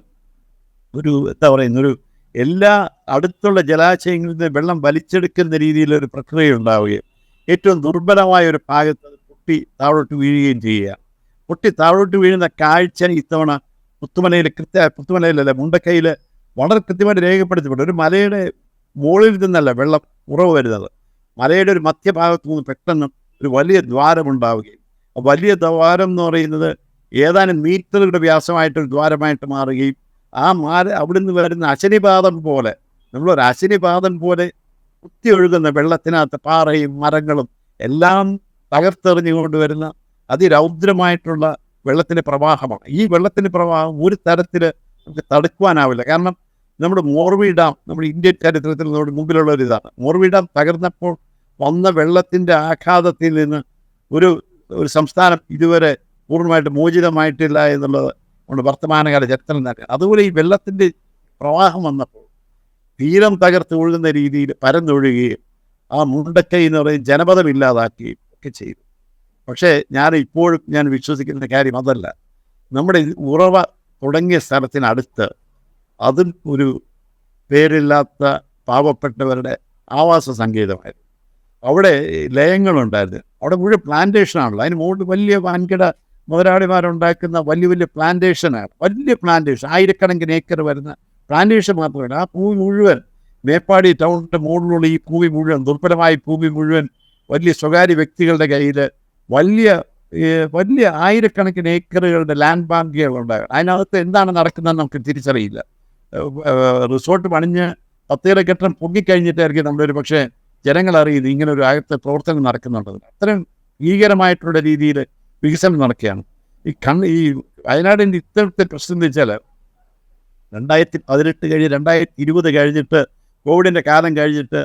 ഒരു എല്ലാ അടുത്തുള്ള ജലാശയങ്ങളിൽ നിന്ന് വെള്ളം വലിച്ചെടുക്കുന്ന രീതിയിലൊരു പ്രക്രിയ ഉണ്ടാവുകയും ഏറ്റവും ദുർബലമായ ഒരു ഭാഗത്ത് താഴോട്ട് വീഴുകയും ചെയ്യുക. താഴോട്ട് വീഴുന്ന കാഴ്ച ഇത്തവണ പുത്തുമലയിലല്ല, മുണ്ടക്കയിൽ വളരെ കൃത്യമായിട്ട് രേഖപ്പെടുത്തപ്പെട്ടു. ഒരു മലയുടെ മുകളിൽ നിന്നല്ല വെള്ളം ഉറവ് വരുന്നത്, മലയുടെ ഒരു മധ്യഭാഗത്തു നിന്ന് പെട്ടെന്ന് ഒരു വലിയ ദ്വാരമുണ്ടാവുകയും, വലിയ ദ്വാരം എന്ന് പറയുന്നത് ഏതാനും മീറ്ററുകളുടെ വ്യാസമായിട്ടൊരു ദ്വാരമായിട്ട് മാറുകയും, അവിടെ നിന്ന് വരുന്ന അശനിപാതം പോലെ, നമ്മളൊരു അശനിപാതം പോലെ കുത്തി ഒഴുകുന്ന വെള്ളത്തിനകത്ത് പാറയും മരങ്ങളും എല്ലാം തകർത്തെറിഞ്ഞുകൊണ്ട് വരുന്ന അതിരൗദ്രമായിട്ടുള്ള വെള്ളത്തിൻ്റെ പ്രവാഹമാണ്. ഈ വെള്ളത്തിൻ്റെ പ്രവാഹം ഒരു തരത്തിൽ നമുക്ക് തടുക്കുവാനാവില്ല. കാരണം നമ്മുടെ മോർവി ഡാം നമ്മുടെ ഇന്ത്യൻ ചരിത്രത്തിൽ നമ്മുടെ മുമ്പിലുള്ള ഒരു ഇതാണ്. മോർവി ഡാം തകർന്നപ്പോൾ വന്ന വെള്ളത്തിൻ്റെ ആഘാതത്തിൽ നിന്ന് ഒരു സംസ്ഥാനം ഇതുവരെ പൂർണ്ണമായിട്ട് മോചിതമായിട്ടില്ല എന്നുള്ളത് നമ്മുടെ വർത്തമാനകാല ചരിത്രം തന്നെ. അതുപോലെ ഈ വെള്ളത്തിൻ്റെ പ്രവാഹം വന്നപ്പോൾ തീരം തകർത്ത് ഒഴുകുന്ന രീതിയിൽ പരന്നൊഴുകുകയും ആ മുണ്ടക്കൈ എന്ന് പറയുന്ന ജനപദം ഇല്ലാതാക്കുകയും ഒക്കെ ചെയ്തു. പക്ഷേ ഇപ്പോഴും ഞാൻ വിശ്വസിക്കുന്ന കാര്യം അതല്ല. നമ്മുടെ ഉറവ തുടങ്ങിയ സ്ഥലത്തിനടുത്ത് അതും ഒരു പേരില്ലാത്ത പാവപ്പെട്ടവരുടെ ആവാസ സങ്കേതമായിരുന്നു. അവിടെ ലയങ്ങളുണ്ടായിരുന്നു. അവിടെ മുഴുവൻ പ്ലാന്റേഷനാണല്ലോ. അതിന് മുകളിൽ വലിയ വൻകിട മുതലാളിമാരുണ്ടാക്കുന്ന വലിയ പ്ലാന്റേഷനാണ്. വലിയ പ്ലാന്റേഷൻ, ആയിരക്കണക്കിന് ഏക്കർ വരുന്ന പ്ലാന്റേഷൻ മാത്രമല്ല, ആ ഭൂമി മുഴുവൻ മേപ്പാടി ടൗണിൻ്റെ മുകളിലുള്ള ഈ ഭൂമി മുഴുവൻ, ദുർബലമായ ഭൂമി മുഴുവൻ വലിയ സ്വകാര്യ വ്യക്തികളുടെ കയ്യിൽ വലിയ ആയിരക്കണക്കിന് ഏക്കറുകളുടെ ലാൻഡ് ബാങ്കുകളുണ്ടാകും. അതിനകത്ത് എന്താണ് നടക്കുന്നതെന്ന് നമുക്ക് തിരിച്ചറിയില്ല. റിസോർട്ട് പണിഞ്ഞ് 10 കെട്ടിടം പൊങ്ങിക്കഴിഞ്ഞിട്ടായിരിക്കും നമ്മളൊരു പക്ഷേ ജനങ്ങൾ അറിയുന്നത് ഇങ്ങനെ ഒരു അകത്ത് പ്രവർത്തനം നടക്കുന്നുണ്ടെന്ന്. അത്രയും ഭീകരമായിട്ടുള്ള രീതിയിൽ വികസനം നടക്കുകയാണ്. ഈ വയനാടിൻ്റെ ഇത്തരത്തെ പ്രശ്നം എന്ന് വെച്ചാൽ 2018 കഴിഞ്ഞ് 2020 കഴിഞ്ഞിട്ട് കോവിഡിൻ്റെ കാലം കഴിഞ്ഞിട്ട്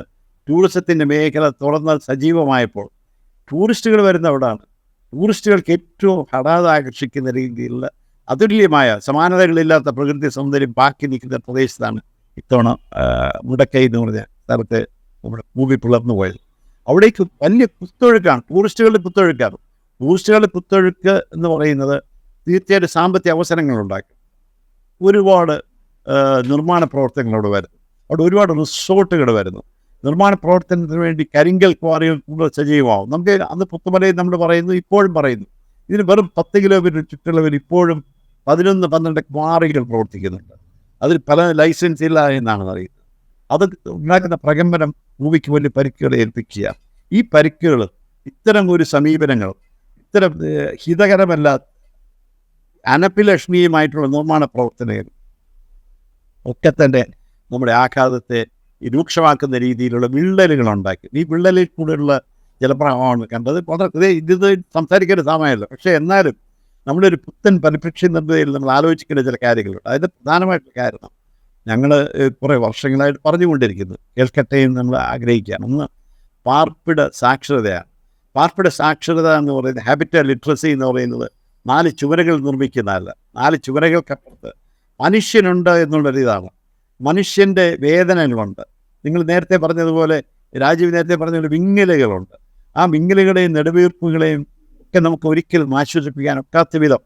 ടൂറിസത്തിൻ്റെ മേഖല തുറന്ന് സജീവമായപ്പോൾ ടൂറിസ്റ്റുകൾ വരുന്ന അവിടെയാണ്. ടൂറിസ്റ്റുകൾക്ക് ഏറ്റവും ആകർഷിക്കുന്ന രീതിയിലുള്ള അതുല്യമായ സമാനതകളില്ലാത്ത പ്രകൃതി സൗന്ദര്യം ബാക്കി നിൽക്കുന്ന പ്രദേശത്താണ് ഇത്തവണ മുണ്ടക്കൈ എന്ന് പറഞ്ഞ സ്ഥലത്ത് നമ്മുടെ ഭൂമി പിളർന്നു പോയത്. അവിടേക്ക് വലിയ കുത്തൊഴുക്കാണ്, ടൂറിസ്റ്റുകളുടെ കുത്തൊഴുക്കാണ്. ടൂറിസ്റ്റുകളുടെ കുത്തൊഴുക്ക് എന്ന് പറയുന്നത് തീർച്ചയായിട്ടും സാമ്പത്തിക അവസരങ്ങളുണ്ടാക്കും. ഒരുപാട് നിർമ്മാണ പ്രവർത്തനങ്ങൾ അവിടെ വരുന്നു. അവിടെ ഒരുപാട് റിസോർട്ടുകൾ വരുന്നു. നിർമ്മാണ പ്രവർത്തനത്തിന് വേണ്ടി കരിങ്കൽ ക്വാറികൾ കൂടുതൽ സജീവമാവും. നമുക്ക് അന്ന് പുത്തുമലയിൽ നമ്മൾ പറയുന്നു, ഇപ്പോഴും പറയുന്നു, ഇതിന് വെറും 10 കിലോമീറ്റർ ചുറ്റളവിൽ ഇപ്പോഴും 11-12 ക്വാറികൾ പ്രവർത്തിക്കുന്നുണ്ട്. അതിൽ പല ലൈസൻസ് ഇല്ല എന്നാണ് അറിയുന്നത്. അത് ഉണ്ടാക്കുന്ന പ്രകമ്പനം ഭൂമിക്ക് വലിയ പരിക്കുകൾ ഏൽപ്പിക്കുക. ഈ പരിക്കുകൾ, ഇത്തരം ഒരു സമീപനങ്ങൾ, ഇത്തരം ഹിതകരമല്ലാത്ത അനഭിലഷണീയമായിട്ടുള്ള നിർമ്മാണ പ്രവർത്തനങ്ങൾ ഒക്കെ തന്നെ നമ്മുടെ ആഘാതത്തെ രൂക്ഷമാക്കുന്ന രീതിയിലുള്ള വിള്ളലുകൾ ഉണ്ടാക്കി. ഈ വിള്ളലിൽ കൂടെയുള്ള ജലപ്രവാഹമാണ് കണ്ടത്. വളരെ ഇത് സംസാരിക്കേണ്ട സമയമല്ല. പക്ഷേ എന്നാലും നമ്മളൊരു പുത്തൻ പരിപ്രേക്ഷ്യം നിർമ്മിതിയിൽ നമ്മൾ ആലോചിക്കേണ്ട ചില കാര്യങ്ങളുണ്ട്. അതിൻ്റെ പ്രധാനമായിട്ടുള്ള കാരണം ഞങ്ങൾ കുറേ വർഷങ്ങളായിട്ട് പറഞ്ഞുകൊണ്ടിരിക്കുന്നു, കേൾക്കട്ടെ എന്ന് നമ്മൾ ആഗ്രഹിക്കുകയാണ്. ഒന്ന് പാർപ്പിട സാക്ഷരതയാണ്. പാർപ്പിട സാക്ഷരത എന്ന് പറയുന്നത്, ഹാബിറ്റൽ ലിറ്ററസി എന്ന് പറയുന്നത് 4 ചുവരുകൾ നിർമ്മിക്കുന്നതല്ല. 4 ചുവരുകൾക്കപ്പുറത്ത് മനുഷ്യനുണ്ട് എന്നുള്ളൊരിതാണ്. മനുഷ്യൻ്റെ വേദനകളുണ്ട്. നിങ്ങൾ നേരത്തെ പറഞ്ഞതുപോലെ, രാജീവ് നേരത്തെ പറഞ്ഞതുപോലെ വിങ്ങലുകളുണ്ട്. ആ വിങ്ങലുകളെയും നെടുവീർപ്പുകളെയും ഒക്കെ നമുക്ക് ഒരിക്കലും ആശ്വസിപ്പിക്കാൻ ഒക്കാത്ത വിധം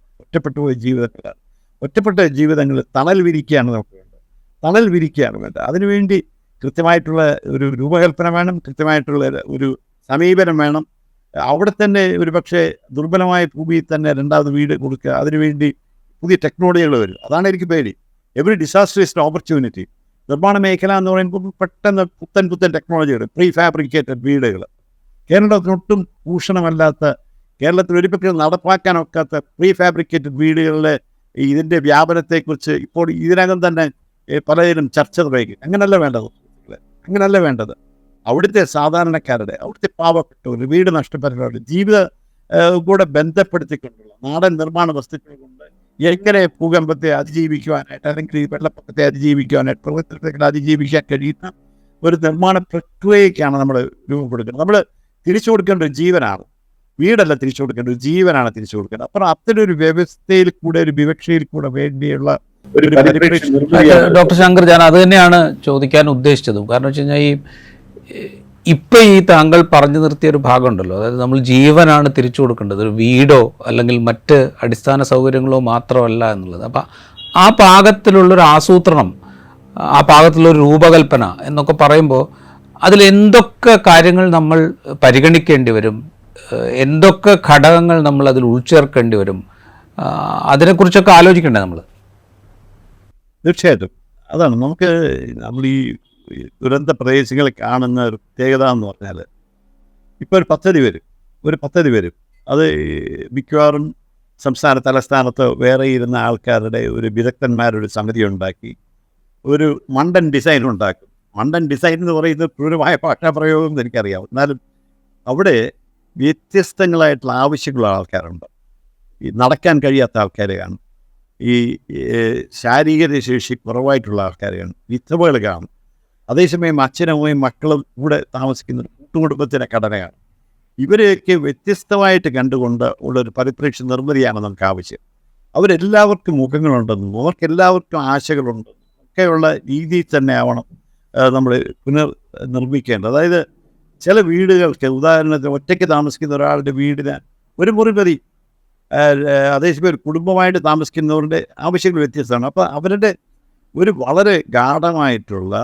ഒറ്റപ്പെട്ട ജീവിതങ്ങൾ തണൽ വിരിക്കുകയാണ് നമുക്ക് വേണ്ടത്. തണൽ വിരിക്കുകയാണ് വേണ്ടത്. അതിനുവേണ്ടി കൃത്യമായിട്ടുള്ള ഒരു രൂപകൽപ്പന വേണം, കൃത്യമായിട്ടുള്ള ഒരു സമീപനം വേണം. അവിടെ തന്നെ ഒരു പക്ഷേ ദുർബലമായ ഭൂമിയിൽ തന്നെ 2ാമത് വീട് കൊടുക്കുക. അതിനുവേണ്ടി പുതിയ ടെക്നോളജികൾ വരും. അതാണ് എനിക്ക് പേടി. Every disaster is an opportunity. നിർമ്മാണ മേഖല എന്ന് പറയുമ്പോൾ പെട്ടെന്ന് പുത്തൻ ടെക്നോളജികൾ, പ്രീ ഫാബ്രിക്കേറ്റഡ് വീടുകൾ, കേരളത്തിനൊട്ടും ഭൂഷണമല്ലാത്ത, കേരളത്തിൽ ഒരിക്കലും നടപ്പാക്കാനൊക്കാത്ത പ്രീ ഫാബ്രിക്കേറ്റഡ് വീടുകളിലെ ഇതിൻ്റെ വ്യാപനത്തെക്കുറിച്ച് ഇപ്പോൾ ഇതിനകം തന്നെ പലതിലും ചർച്ച തുടങ്ങി. അങ്ങനല്ല വേണ്ടത്. അവിടുത്തെ സാധാരണക്കാരുടെ, അവിടുത്തെ പാവപ്പെട്ടവർ, വീട് നഷ്ടപ്പെട്ടവരുടെ ജീവിത കൂടെ ബന്ധപ്പെടുത്തിക്കൊണ്ടുള്ള നാടൻ നിർമ്മാണ വസ്തുക്കൾ കൊണ്ട് എങ്ങനെ ഭൂകമ്പത്തെ അതിജീവിക്കുവാനായിട്ട്, അല്ലെങ്കിൽ ഈ വെള്ളപ്പൊക്കത്തെ അതിജീവിക്കുവാനായിട്ട്, പ്രകൃതിയെ അതിജീവിക്കാൻ കഴിയുന്ന ഒരു നിർമ്മാണ പ്രക്രിയയ്ക്കാണ് നമ്മൾ രൂപം കൊടുക്കുന്നത്. നമ്മൾ തിരിച്ചു കൊടുക്കേണ്ട ഒരു ജീവനാണ്, വീടല്ല തിരിച്ചു കൊടുക്കേണ്ട ഒരു ജീവനാണ് തിരിച്ചു കൊടുക്കേണ്ടത്. അപ്പം അത്തരൊരു വ്യവസ്ഥയിൽ കൂടെ, ഒരു വിവക്ഷയിൽ കൂടെ വേണ്ടിയുള്ള ഒരു ഡോക്ടർ ശങ്കർ, ഞാൻ അത് തന്നെയാണ് ചോദിക്കാൻ ഉദ്ദേശിച്ചതും. കാരണം വെച്ച് കഴിഞ്ഞാൽ ഇപ്പം ഈ താങ്കൾ പറഞ്ഞു നിർത്തിയ ഒരു ഭാഗമുണ്ടല്ലോ, അതായത് നമ്മൾ ജീവനാണ് തിരിച്ചു കൊടുക്കേണ്ടത്, ഒരു വീടോ അല്ലെങ്കിൽ മറ്റ് അടിസ്ഥാന സൗകര്യങ്ങളോ മാത്രമല്ല എന്നുള്ളത്. അപ്പം ആ പാകത്തിലുള്ളൊരു ആസൂത്രണം, ആ പാകത്തിലുള്ളൊരു രൂപകൽപ്പന എന്നൊക്കെ പറയുമ്പോൾ അതിലെന്തൊക്കെ കാര്യങ്ങൾ നമ്മൾ പരിഗണിക്കേണ്ടി വരും, എന്തൊക്കെ ഘടകങ്ങൾ നമ്മൾ അതിൽ ഉൾച്ചേർക്കേണ്ടി വരും, അതിനെക്കുറിച്ചൊക്കെ ആലോചിക്കണ്ടേ നമ്മൾ? തീർച്ചയായിട്ടും. അതാണ് നമ്മൾ ഈ ദുരന്ത പ്രദേശങ്ങളിൽ കാണുന്ന ഒരു പ്രത്യേകത എന്ന് പറഞ്ഞാൽ, ഇപ്പോൾ ഒരു പദ്ധതി വരും. അത് മിക്കവാറും സംസ്ഥാന തലസ്ഥാനത്ത് വേറെ ഇരുന്ന ആൾക്കാരുടെ ഒരു വിദഗ്ധന്മാരുടെ സമിതി ഉണ്ടാക്കി ഒരു മണ്ടൻ ഡിസൈൻ ഉണ്ടാക്കും. മണ്ടൻ ഡിസൈൻ എന്ന് പറയുന്നത് ക്രൂരമായ ഭാഷാപ്രയോഗം എന്ന് എനിക്കറിയാം. എന്നാലും അവിടെ വ്യത്യസ്തങ്ങളായിട്ടുള്ള ആവശ്യങ്ങളുള്ള ആൾക്കാരുണ്ട്. ഈ നടക്കാൻ കഴിയാത്ത ആൾക്കാരെ കാണും, ഈ ശാരീരിക ശേഷി കുറവായിട്ടുള്ള ആൾക്കാരെ കാണും, വിധവകൾ കാണും. അതേസമയം അച്ഛനമ്മയും മക്കളും കൂടെ താമസിക്കുന്ന കൂട്ടുകുടുംബത്തിൻ്റെ ഘടനയാണ്. ഇവരെയൊക്കെ വ്യത്യസ്തമായിട്ട് കണ്ടുകൊണ്ട് ഉള്ളൊരു പരിപ്രേക്ഷ്യ നിർമ്മിതിയാണ് നമുക്ക് ആവശ്യം. അവരെല്ലാവർക്കും മുഖങ്ങളുണ്ടെന്നും അവർക്കെല്ലാവർക്കും ആശകളുണ്ടെന്നും ഒക്കെയുള്ള രീതിയിൽ തന്നെ ആവണം നമ്മൾ നിർമ്മിക്കേണ്ടത്. അതായത് ചില വീടുകൾക്ക്, ഉദാഹരണത്തിന് ഒറ്റയ്ക്ക് താമസിക്കുന്ന ഒരാളുടെ വീടിന് ഒരു മുറി മതി. അതേസമയം ഒരു കുടുംബമായിട്ട് താമസിക്കുന്നവരുടെ ആവശ്യങ്ങൾ വ്യത്യസ്തമാണ്. അപ്പോൾ അവരുടെ ഒരു വളരെ ഗാഢമായിട്ടുള്ള,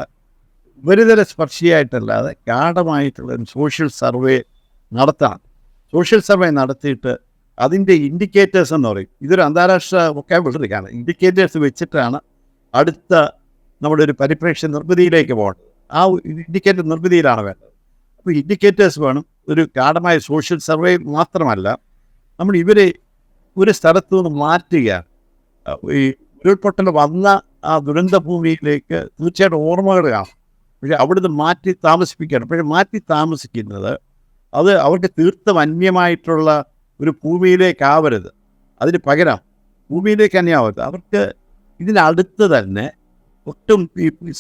ഉപരിതല സ്പർശിയായിട്ടല്ലാതെ ഗാഢമായിട്ടുള്ള ഒരു സോഷ്യൽ സർവേ നടത്തണം. സോഷ്യൽ സർവേ നടത്തിയിട്ട് അതിൻ്റെ ഇൻഡിക്കേറ്റേഴ്സ് എന്ന് പറയും. ഇതൊരു അന്താരാഷ്ട്ര വൊക്കാബുലറിയാണ്. ഇൻഡിക്കേറ്റേഴ്സ് വെച്ചിട്ടാണ് അടുത്ത നമ്മുടെ ഒരു പരിപ്രേക്ഷ്യ നിർമ്മിതിയിലേക്ക് പോകേണ്ടത്. ആ ഇൻഡിക്കേറ്റർ നിർമ്മിതിയിലാണ് വേണ്ടത്. അപ്പോൾ ഇൻഡിക്കേറ്റേഴ്സ് വേണം. ഒരു ഗാഢമായ സോഷ്യൽ സർവേ മാത്രമല്ല, നമ്മൾ ഇവരെ ഒരു സ്ഥലത്തു നിന്ന് മാറ്റുകയാണ്. ഈ ഉരുൾപൊട്ടൽ വന്ന ആ ദുരന്ത ഭൂമിയിലേക്ക് തീർച്ചയായിട്ടും ഓർമ്മകൾ കാണും. പക്ഷേ അവിടുന്ന് മാറ്റി താമസിപ്പിക്കുകയാണ്. പക്ഷേ മാറ്റി താമസിക്കുന്നത് അത് അവർക്ക് തീർത്തും അന്യമായിട്ടുള്ള ഒരു ഭൂമിയിലേക്കാവരുത്. അതിന് പകരം ഭൂമിയിലേക്ക് തന്നെയാവരുത്. അവർക്ക് ഇതിനടുത്ത് തന്നെ ഒട്ടും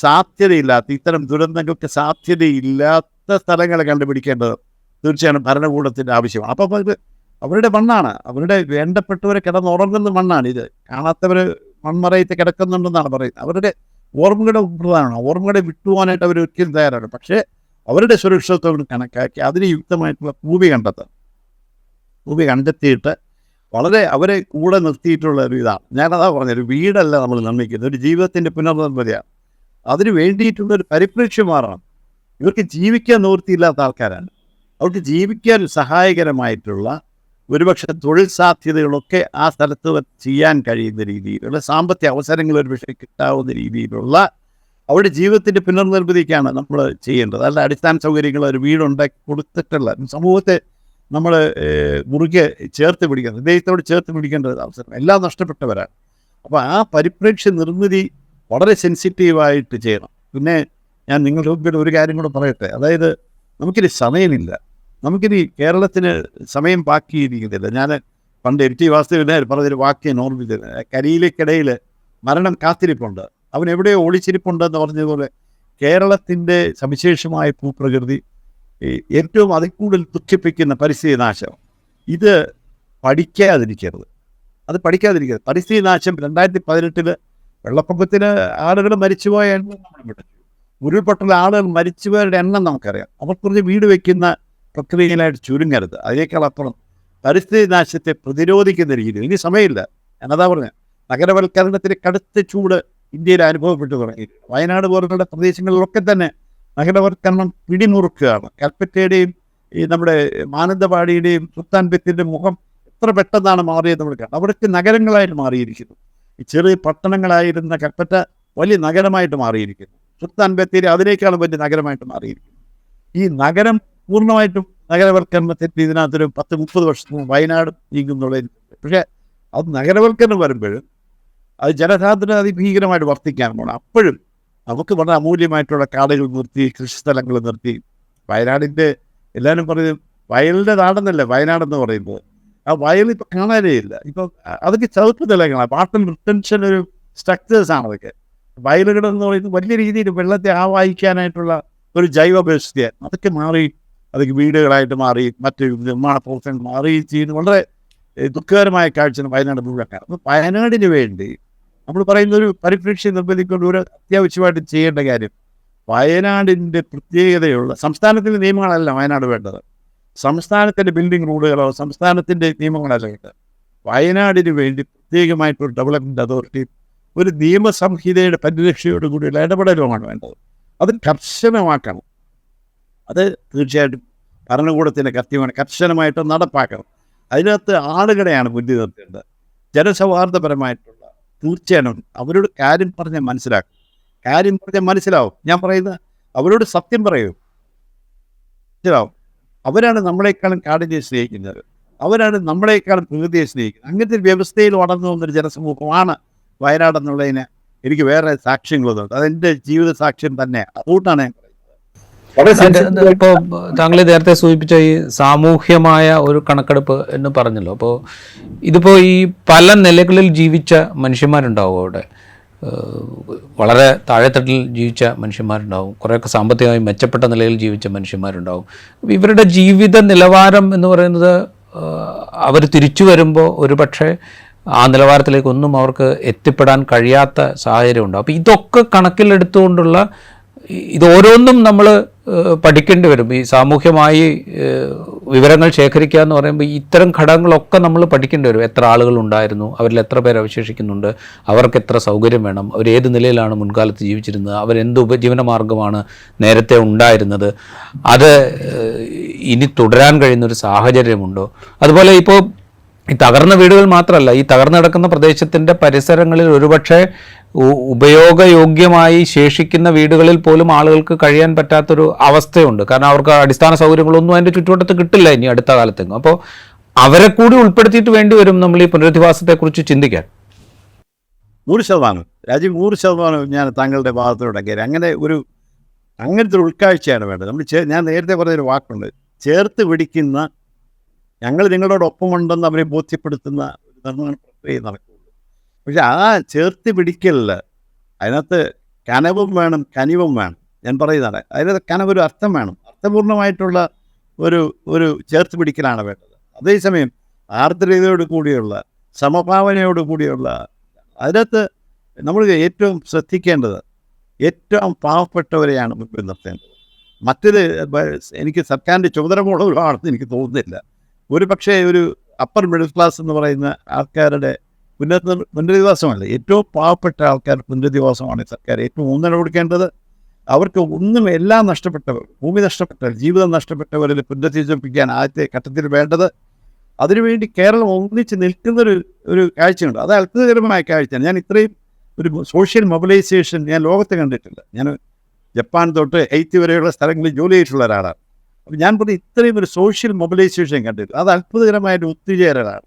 സാധ്യതയില്ലാത്ത, ഇത്തരം ദുരന്തങ്ങൾക്ക് സാധ്യതയില്ലാത്ത സ്ഥലങ്ങൾ കണ്ടുപിടിക്കേണ്ടത് തീർച്ചയായും ഭരണകൂടത്തിൻ്റെ ആവശ്യമാണ്. അപ്പം അത് അവരുടെ മണ്ണാണ്, അവരുടെ വേണ്ടപ്പെട്ടവരെ കിടന്നുറങ്ങുന്ന മണ്ണാണ്. ഇത് കാണാത്തവർ മൺമറയത്ത് കിടക്കുന്നുണ്ടെന്നാണ് പറയുന്നത്. അവരുടെ ഓർമ്മകളുടെ പ്രധാനമാണ്. ഓർമ്മകളെ വിട്ടുപോകാനായിട്ട് അവർ ഒരിക്കലും തയ്യാറാണ്. പക്ഷേ അവരുടെ സുരക്ഷിതത്വം കണക്കാക്കി അതിന് യുക്തമായിട്ടുള്ള ഭൂമി കണ്ടെത്തിയിട്ട് വളരെ അവരെ കൂടെ നിർത്തിയിട്ടുള്ള ഒരു ഇതാണ്. ഞാനതാ പറഞ്ഞത്, ഒരു വീടല്ല നമ്മൾ നിർമ്മിക്കുന്നത്, ഒരു ജീവിതത്തിൻ്റെ പുനർനിർമ്മിതിയാണ്. അതിന് വേണ്ടിയിട്ടുള്ളൊരു പരിപ്രേക്ഷ്യം മാറണം. ഇവർക്ക് ജീവിക്കാൻ നിവൃത്തിയില്ലാത്ത ആൾക്കാരാണ്. അവർക്ക് ജീവിക്കാൻ സഹായകരമായിട്ടുള്ള ഒരുപക്ഷെ തൊഴിൽ സാധ്യതകളൊക്കെ ആ സ്ഥലത്ത് ചെയ്യാൻ കഴിയുന്ന രീതിയിലുള്ള സാമ്പത്തിക അവസരങ്ങൾ ഒരുപക്ഷെ കിട്ടാവുന്ന രീതിയിലുള്ള അവരുടെ ജീവിതത്തിൻ്റെ പുനർനിർമ്മിതിക്കാണ് നമ്മൾ ചെയ്യേണ്ടത്. അല്ല അടിസ്ഥാന സൗകര്യങ്ങൾ, ഒരു വീടുണ്ടാക്കി കൊടുത്തിട്ടുള്ള സമൂഹത്തെ നമ്മൾ മുറുകെ ചേർത്ത് പിടിക്കണം, ഹൃദയത്തോട് ചേർത്ത് പിടിക്കേണ്ട അവസരം. എല്ലാം നഷ്ടപ്പെട്ടവരാണ്. അപ്പോൾ ആ പരിപ്രേക്ഷ്യ നിർമ്മിതി വളരെ സെൻസിറ്റീവായിട്ട് ചെയ്യണം. പിന്നെ ഞാൻ നിങ്ങളുടെ മുമ്പിൽ ഒരു കാര്യം കൂടെ പറയട്ടെ. അതായത് നമുക്കിനി സമയമില്ല, നമുക്കിനി കേരളത്തിന് സമയം ബാക്കിയിരിക്കുന്നില്ല. ഞാൻ പണ്ട് MT വാസുദേവൻ പറഞ്ഞൊരു വാക്യം ഓർമ്മിച്ചത്, കരിയിലേക്കിടയിൽ മരണം കാത്തിരിപ്പുണ്ട്, അവൻ എവിടെയോ ഒളിച്ചിരിപ്പുണ്ടെന്ന് പറഞ്ഞതുപോലെ കേരളത്തിൻ്റെ സവിശേഷമായ ഭൂപ്രകൃതി, ഏറ്റവും അതിൽ കൂടുതൽ ദുഃഖിപ്പിക്കുന്ന പരിസ്ഥിതി നാശം, ഇത് പഠിക്കാതിരിക്കരുത്. പരിസ്ഥിതി നാശം 2018 വെള്ളപ്പൊക്കത്തിന് ആളുകൾ മരിച്ചുപോയ എണ്ണം നമ്മൾ പഠിച്ചു. ഉരുൾപൊട്ടൽ ആളുകൾ മരിച്ചുപോയവരുടെ എണ്ണം നമുക്കറിയാം. അവർക്കുറിച്ച് വീട് വയ്ക്കുന്ന പ്രക്രിയയിലായിട്ട് ചുരുങ്ങരുത്. അതിനേക്കാൾ അപ്പുറം പരിസ്ഥിതി നാശത്തെ പ്രതിരോധിക്കുന്ന രീതിയിൽ ഇനി സമയമില്ല. ഞാനതാ പറഞ്ഞത്, നഗരവൽക്കരണത്തിന് കടുത്ത ചൂട് ഇന്ത്യയിൽ അനുഭവപ്പെട്ടു തുടങ്ങി. വയനാട് പോലുള്ള പ്രദേശങ്ങളിലൊക്കെ തന്നെ നഗരവൽക്കരണം പിടിമുറുക്കുകയാണ്. കൽപ്പറ്റയുടെയും ഈ നമ്മുടെ മാനന്തവാടിയുടെയും സുൽത്താൻ ബത്തേരിയുടെ മുഖം എത്ര പെട്ടെന്നാണ് മാറിയത് നമ്മൾ കാണാം. അവിടേക്ക് നഗരങ്ങളായിട്ട് മാറിയിരിക്കുന്നു. ഈ ചെറിയ പട്ടണങ്ങളായിരുന്ന കൽപ്പറ്റ വലിയ നഗരമായിട്ട് മാറിയിരിക്കുന്നു. സുൽത്താൻ ബത്തേരി അതിനേക്കാളും വലിയ നഗരമായിട്ട് മാറിയിരിക്കുന്നു. ഈ നഗരം പൂർണ്ണമായിട്ടും നഗരവൽക്കരണത്തിൻ്റെ ഇതിനകത്തൊരു 10-30 വർഷത്തിന് വയനാട് നീങ്ങുന്നുള്ളതിന്. പക്ഷേ അത് നഗരവൽക്കരണം വരുമ്പോഴും അത് ജനസാന്ദ്രത അതിഭീകരമായിട്ട് വർദ്ധിക്കാൻ പോകണം. അപ്പോഴും നമുക്ക് വളരെ അമൂല്യമായിട്ടുള്ള കാടുകൾ നിർത്തി, കൃഷിസ്ഥലങ്ങൾ നിർത്തി, വയനാടിൻ്റെ എല്ലാവരും പറയും വയലിൻ്റെ നാടെന്നല്ലേ വയനാടെന്ന് പറയുന്നത്. ആ വയൽ ഇപ്പോൾ കാണാനേ ഇല്ല. ഇപ്പോൾ അതൊക്കെ ചതുപ്പ് നിലങ്ങളാണ്. വാട്ടർ റിട്ടൻഷൻ ഒരു സ്ട്രക്ചേഴ്സാണ് അതൊക്കെ. വയലുകളെന്ന് പറയുന്നത് വലിയ രീതിയിൽ വെള്ളത്തെ ആവാഹിക്കാനായിട്ടുള്ള ഒരു ജൈവ വ്യവസ്ഥയാണ്. അതൊക്കെ മാറി, അതൊക്കെ വീടുകളായിട്ട് മാറി, മറ്റ് നിർമ്മാണ പ്രവർത്തനങ്ങൾ മാറി ചെയ്യുന്നത് വളരെ ദുഃഖകരമായ കാഴ്ചയാണ് വയനാട് മുഴുവൻ. അപ്പോൾ വയനാടിന് വേണ്ടി നമ്മൾ പറയുന്ന ഒരു പരിപ്രേക്ഷ്യം നിർബന്ധിക്കൊണ്ട് ഒരു അത്യാവശ്യമായിട്ട് ചെയ്യേണ്ട കാര്യം, വയനാടിൻ്റെ പ്രത്യേകതയുള്ള സംസ്ഥാനത്തിൻ്റെ നിയമങ്ങളല്ല വയനാട് വേണ്ടത്, സംസ്ഥാനത്തിൻ്റെ ബിൽഡിംഗ് റൂളുകളോ സംസ്ഥാനത്തിൻ്റെ നിയമങ്ങളല്ല വേണ്ടത്. വയനാടിന് വേണ്ടി പ്രത്യേകമായിട്ടൊരു ഡെവലപ്മെൻറ്റ് അതോറിറ്റി, ഒരു നിയമസംഹിതയുടെ പരിരക്ഷയോടുകൂടിയുള്ള ഇടപെടലുമാണ് വേണ്ടത്. അത് കർശനമാക്കണം. അത് തീർച്ചയായിട്ടും ഭരണകൂടത്തിൻ്റെ കർത്തവ്യമാണ്, കർശനമായിട്ട് നടപ്പാക്കണം. അതിനകത്ത് ആളുകളെയാണ് മുന്നിൽ നിർത്തേണ്ടത്. ജനസൗഹാർദ്ദപരമായിട്ടുള്ള തീർച്ചയായും അവരോട് കാര്യം പറഞ്ഞാൽ മനസ്സിലാക്കും. കാര്യം പറഞ്ഞാൽ മനസ്സിലാവും. ഞാൻ പറയുന്നത് അവരോട് സത്യം പറയൂ, മനസ്സിലാവും. അവരാണ് നമ്മളെക്കാളും കാടിനെ സ്നേഹിക്കുന്നത്, അവരാണ് നമ്മളെക്കാളും പ്രകൃതിയെ സ്നേഹിക്കുന്നത്. അങ്ങനത്തെ ഒരു വ്യവസ്ഥയിൽ വളർന്നു വന്നൊരു ജനസമൂഹമാണ് വയനാടെന്നുള്ളതിന് എനിക്ക് വേറെ സാക്ഷ്യങ്ങളൊന്നുണ്ട്. അതെൻ്റെ ജീവിത സാക്ഷ്യം തന്നെ. അതുകൊണ്ടാണ് ഞാൻ പറയുന്നത്. ഇപ്പോൾ താങ്കൾ നേരത്തെ സൂചിപ്പിച്ച ഈ സാമൂഹ്യമായ ഒരു കണക്കെടുപ്പ് എന്ന് പറഞ്ഞല്ലോ. അപ്പോൾ ഇതിപ്പോൾ ഈ പല നിലകളിൽ ജീവിച്ച മനുഷ്യന്മാരുണ്ടാവും അവിടെ. വളരെ താഴെത്തട്ടിൽ ജീവിച്ച മനുഷ്യന്മാരുണ്ടാവും, കുറേയൊക്കെ സാമ്പത്തികമായി മെച്ചപ്പെട്ട നിലയിൽ ജീവിച്ച മനുഷ്യന്മാരുണ്ടാവും. ഇവരുടെ ജീവിത നിലവാരം എന്ന് പറയുന്നത് അവർ തിരിച്ചു വരുമ്പോൾ ഒരുപക്ഷെ ആ നിലവാരത്തിലേക്കൊന്നും അവർക്ക് എത്തിപ്പെടാൻ കഴിയാത്ത സാഹചര്യം ഉണ്ടാവും. അപ്പോൾ ഇതൊക്കെ കണക്കിലെടുത്തുകൊണ്ടുള്ള ഇത് ഓരോന്നും നമ്മൾ പഠിക്കേണ്ടി വരും. ഈ സാമൂഹ്യമായി വിവരങ്ങൾ ശേഖരിക്കുക എന്ന് പറയുമ്പോൾ ഇത്തരം ഘടകങ്ങളൊക്കെ നമ്മൾ പഠിക്കേണ്ടി വരും. എത്ര ആളുകൾ ഉണ്ടായിരുന്നു, അവരിൽ എത്ര പേർ അവശേഷിക്കുന്നുണ്ട്, അവർക്ക് എത്ര സൗകര്യം വേണം, അവർ ഏത് നിലയിലാണ് മുൻകാലത്ത് ജീവിച്ചിരുന്നത്, അവരെന്ത് ഉപജീവന മാർഗമാണ് നേരത്തെ ഉണ്ടായിരുന്നത്, അത് ഇനി തുടരാൻ കഴിയുന്നൊരു സാഹചര്യമുണ്ടോ. അതുപോലെ ഇപ്പോൾ ഈ തകർന്ന വീടുകൾ മാത്രമല്ല, ഈ തകർന്നു കിടക്കുന്ന പ്രദേശത്തിൻ്റെ പരിസരങ്ങളിൽ ഒരുപക്ഷെ ഉപയോഗയോഗ്യമായി ശേഷിക്കുന്ന വീടുകളിൽ പോലും ആളുകൾക്ക് കഴിയാൻ പറ്റാത്തൊരു അവസ്ഥയുണ്ട്. കാരണം അവർക്ക് അടിസ്ഥാന സൗകര്യങ്ങളൊന്നും അതിൻ്റെ ചുറ്റുവട്ടത്ത് കിട്ടില്ല ഇനി അടുത്ത കാലത്തെങ്ങും. അപ്പോൾ അവരെ കൂടി ഉൾപ്പെടുത്തിയിട്ട് വേണ്ടി വരും നമ്മൾ ഈ പുനരധിവാസത്തെക്കുറിച്ച് ചിന്തിക്കാൻ. 100% രാജീവ്, 100% ഞാൻ താങ്കളുടെ ഭാഗത്തോടെ കയറി. അങ്ങനത്തെ ഒരു ഉൾക്കാഴ്ചയാണ് വേണ്ടത്. ഞാൻ നേരത്തെ പറഞ്ഞൊരു വാക്കുണ്ട്, ചേർത്ത് പിടിക്കുന്ന, ഞങ്ങൾ നിങ്ങളോടൊപ്പമുണ്ടെന്ന് അവരെ ബോധ്യപ്പെടുത്തുന്ന ഒരു നിർമ്മാണ പ്രക്രിയ നടക്കുള്ളൂ. പക്ഷെ ആ ചേർത്ത് പിടിക്കലിൽ അതിനകത്ത് കനവും വേണം, കനിവും വേണം. ഞാൻ പറയുന്നതാണ്, അതിനകത്ത് കനവൊരു അർത്ഥം വേണം, അർത്ഥപൂർണമായിട്ടുള്ള ഒരു ചേർത്ത് പിടിക്കലാണ് വേണ്ടത്. അതേസമയം ആർദ്രതയോട് കൂടിയുള്ള, സമഭാവനയോട് കൂടിയുള്ള, അതിനകത്ത് നമ്മൾ ഏറ്റവും ശ്രദ്ധിക്കേണ്ടത് ഏറ്റവും പാവപ്പെട്ടവരെയാണ് മുൻപിൽ നിർത്തേണ്ടത്. മറ്റൊരു എനിക്ക് സർക്കാരിൻ്റെ ചുമതലമുള്ള ഒരാളെന്ന് എനിക്ക് തോന്നുന്നില്ല. ഒരു പക്ഷേ ഒരു അപ്പർ മിഡിൽ ക്ലാസ് എന്ന് പറയുന്ന ആൾക്കാരുടെ പുനരധിവാസമല്ല, ഏറ്റവും പാവപ്പെട്ട ആൾക്കാർ പുനരധിവാസമാണ് സർക്കാർ ഏറ്റവും ഊന്നൽ കൊടുക്കേണ്ടത്. അവർക്ക് ഒന്നും എല്ലാം നഷ്ടപ്പെട്ടവർ, ഭൂമി നഷ്ടപ്പെട്ടവർ, ജീവിതം നഷ്ടപ്പെട്ടവരിൽ പുനരധിവസിപ്പിക്കാൻ ആദ്യത്തെ ഘട്ടത്തിൽ വേണ്ടത്. അതിനുവേണ്ടി കേരളം ഒന്നിച്ച് നിൽക്കുന്നൊരു കാഴ്ചയുണ്ട്. അത് അത്ഭുതകരമായ കാഴ്ചയാണ്. ഞാൻ ഇത്രയും ഒരു സോഷ്യൽ മൊബിലൈസേഷൻ ഞാൻ ലോകത്ത് കണ്ടിട്ടില്ല. ഞാൻ ജപ്പാൻ തൊട്ട് ഹൈത്തി വരെയുള്ള സ്ഥലങ്ങളിൽ ജോലി ചെയ്തിട്ടുള്ള ഒരാളാണ്. അപ്പോൾ ഞാൻ പറഞ്ഞ ഇത്രയും ഒരു സോഷ്യൽ മൊബിലൈസേഷൻ കണ്ടിട്ടില്ല. അത് അത്ഭുതകരമായൊരു ഒത്തുചേരലാണ്.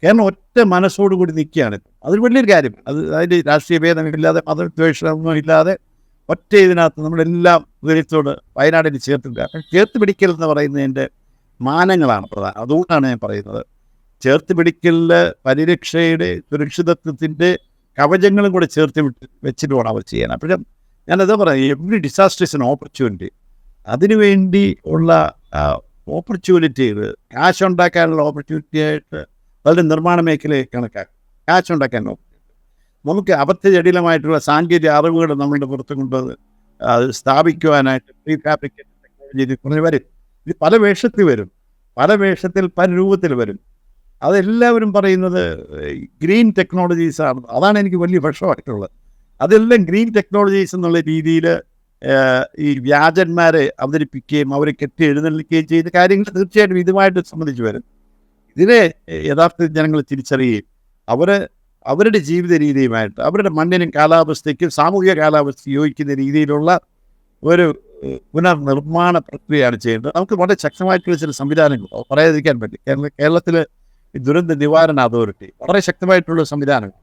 കേരളം ഒറ്റ മനസ്സോടുകൂടി നിൽക്കുകയാണ്. അതൊരു വലിയൊരു കാര്യമാണ്. അതിൻ്റെ രാഷ്ട്രീയ ഭേദമില്ലാതെ, മതദ്വേഷമൊന്നും ഇല്ലാതെ ഒറ്റ ഇതിനകത്ത് നമ്മളെല്ലാം വിവരത്തോട് വയനാടിന് ചേർത്തില്ല. ചേർത്ത് പിടിക്കൽ എന്ന് പറയുന്നതിൻ്റെ മാനങ്ങളാണ് പ്രധാനം. അതുകൊണ്ടാണ് ഞാൻ പറയുന്നത്, ചേർത്ത് പിടിക്കലിൽ പരിരക്ഷയുടെ, സുരക്ഷിതത്വത്തിൻ്റെ കവചങ്ങളും കൂടെ ചേർത്ത് വെച്ചിട്ട് വേണം അവർ ചെയ്യാൻ. അപ്പോഴും ഞാനത് പറയാം, every disaster is an opportunity. അതിനുവേണ്ടി ഉള്ള ഓപ്പർച്യൂണിറ്റികൾ, കാശുണ്ടാക്കാനുള്ള ഓപ്പർച്യൂണിറ്റി ആയിട്ട് വളരെ നിർമ്മാണ മേഖലയെ കണക്കാക്കും. കാശുണ്ടാക്കാൻ നമുക്ക് അബദ്ധജടിലമായിട്ടുള്ള സാങ്കേതിക അറിവുകൾ നമ്മളുടെ പുറത്ത് കൊണ്ടുവന്ന് അത് സ്ഥാപിക്കുവാനായിട്ട് പ്രീ ഫാബ്രിക്കേഷൻ ടെക്നോളജി കുറഞ്ഞ് വരും. ഇത് പല വേഷത്തിൽ വരും, പല വേഷത്തിൽ പല രൂപത്തിൽ വരും. അതെല്ലാവരും പറയുന്നത് ഗ്രീൻ ടെക്നോളജീസാണ്. അതാണ് എനിക്ക് വലിയ വിഷമായിട്ടുള്ളത്. അതെല്ലാം ഗ്രീൻ ടെക്നോളജീസ് എന്നുള്ള രീതിയിൽ ഈ വ്യാജന്മാരെ അവതരിപ്പിക്കുകയും അവരെ കെട്ടി എഴുന്നള്ളിക്കുകയും ചെയ്യുന്ന കാര്യങ്ങൾ തീർച്ചയായിട്ടും ഇതുമായിട്ട് സംബന്ധിച്ച് വരും. ഇതിനെ യഥാർത്ഥ ജനങ്ങൾ തിരിച്ചറിയുകയും അവരുടെ ജീവിത രീതിയുമായിട്ട് അവരുടെ മണ്ണിനും കാലാവസ്ഥയ്ക്കും സാമൂഹിക കാലാവസ്ഥയ്ക്ക് യോജിക്കുന്ന രീതിയിലുള്ള ഒരു പുനർനിർമ്മാണ പ്രക്രിയയാണ് ചെയ്യേണ്ടത്. നമുക്ക് വളരെ ശക്തമായിട്ടുള്ള ചില സംവിധാനങ്ങൾ പറയാതിരിക്കാൻ പറ്റും. കേരളത്തിൽ ദുരന്ത നിവാരണ അതോറിറ്റി വളരെ ശക്തമായിട്ടുള്ള സംവിധാനങ്ങൾ.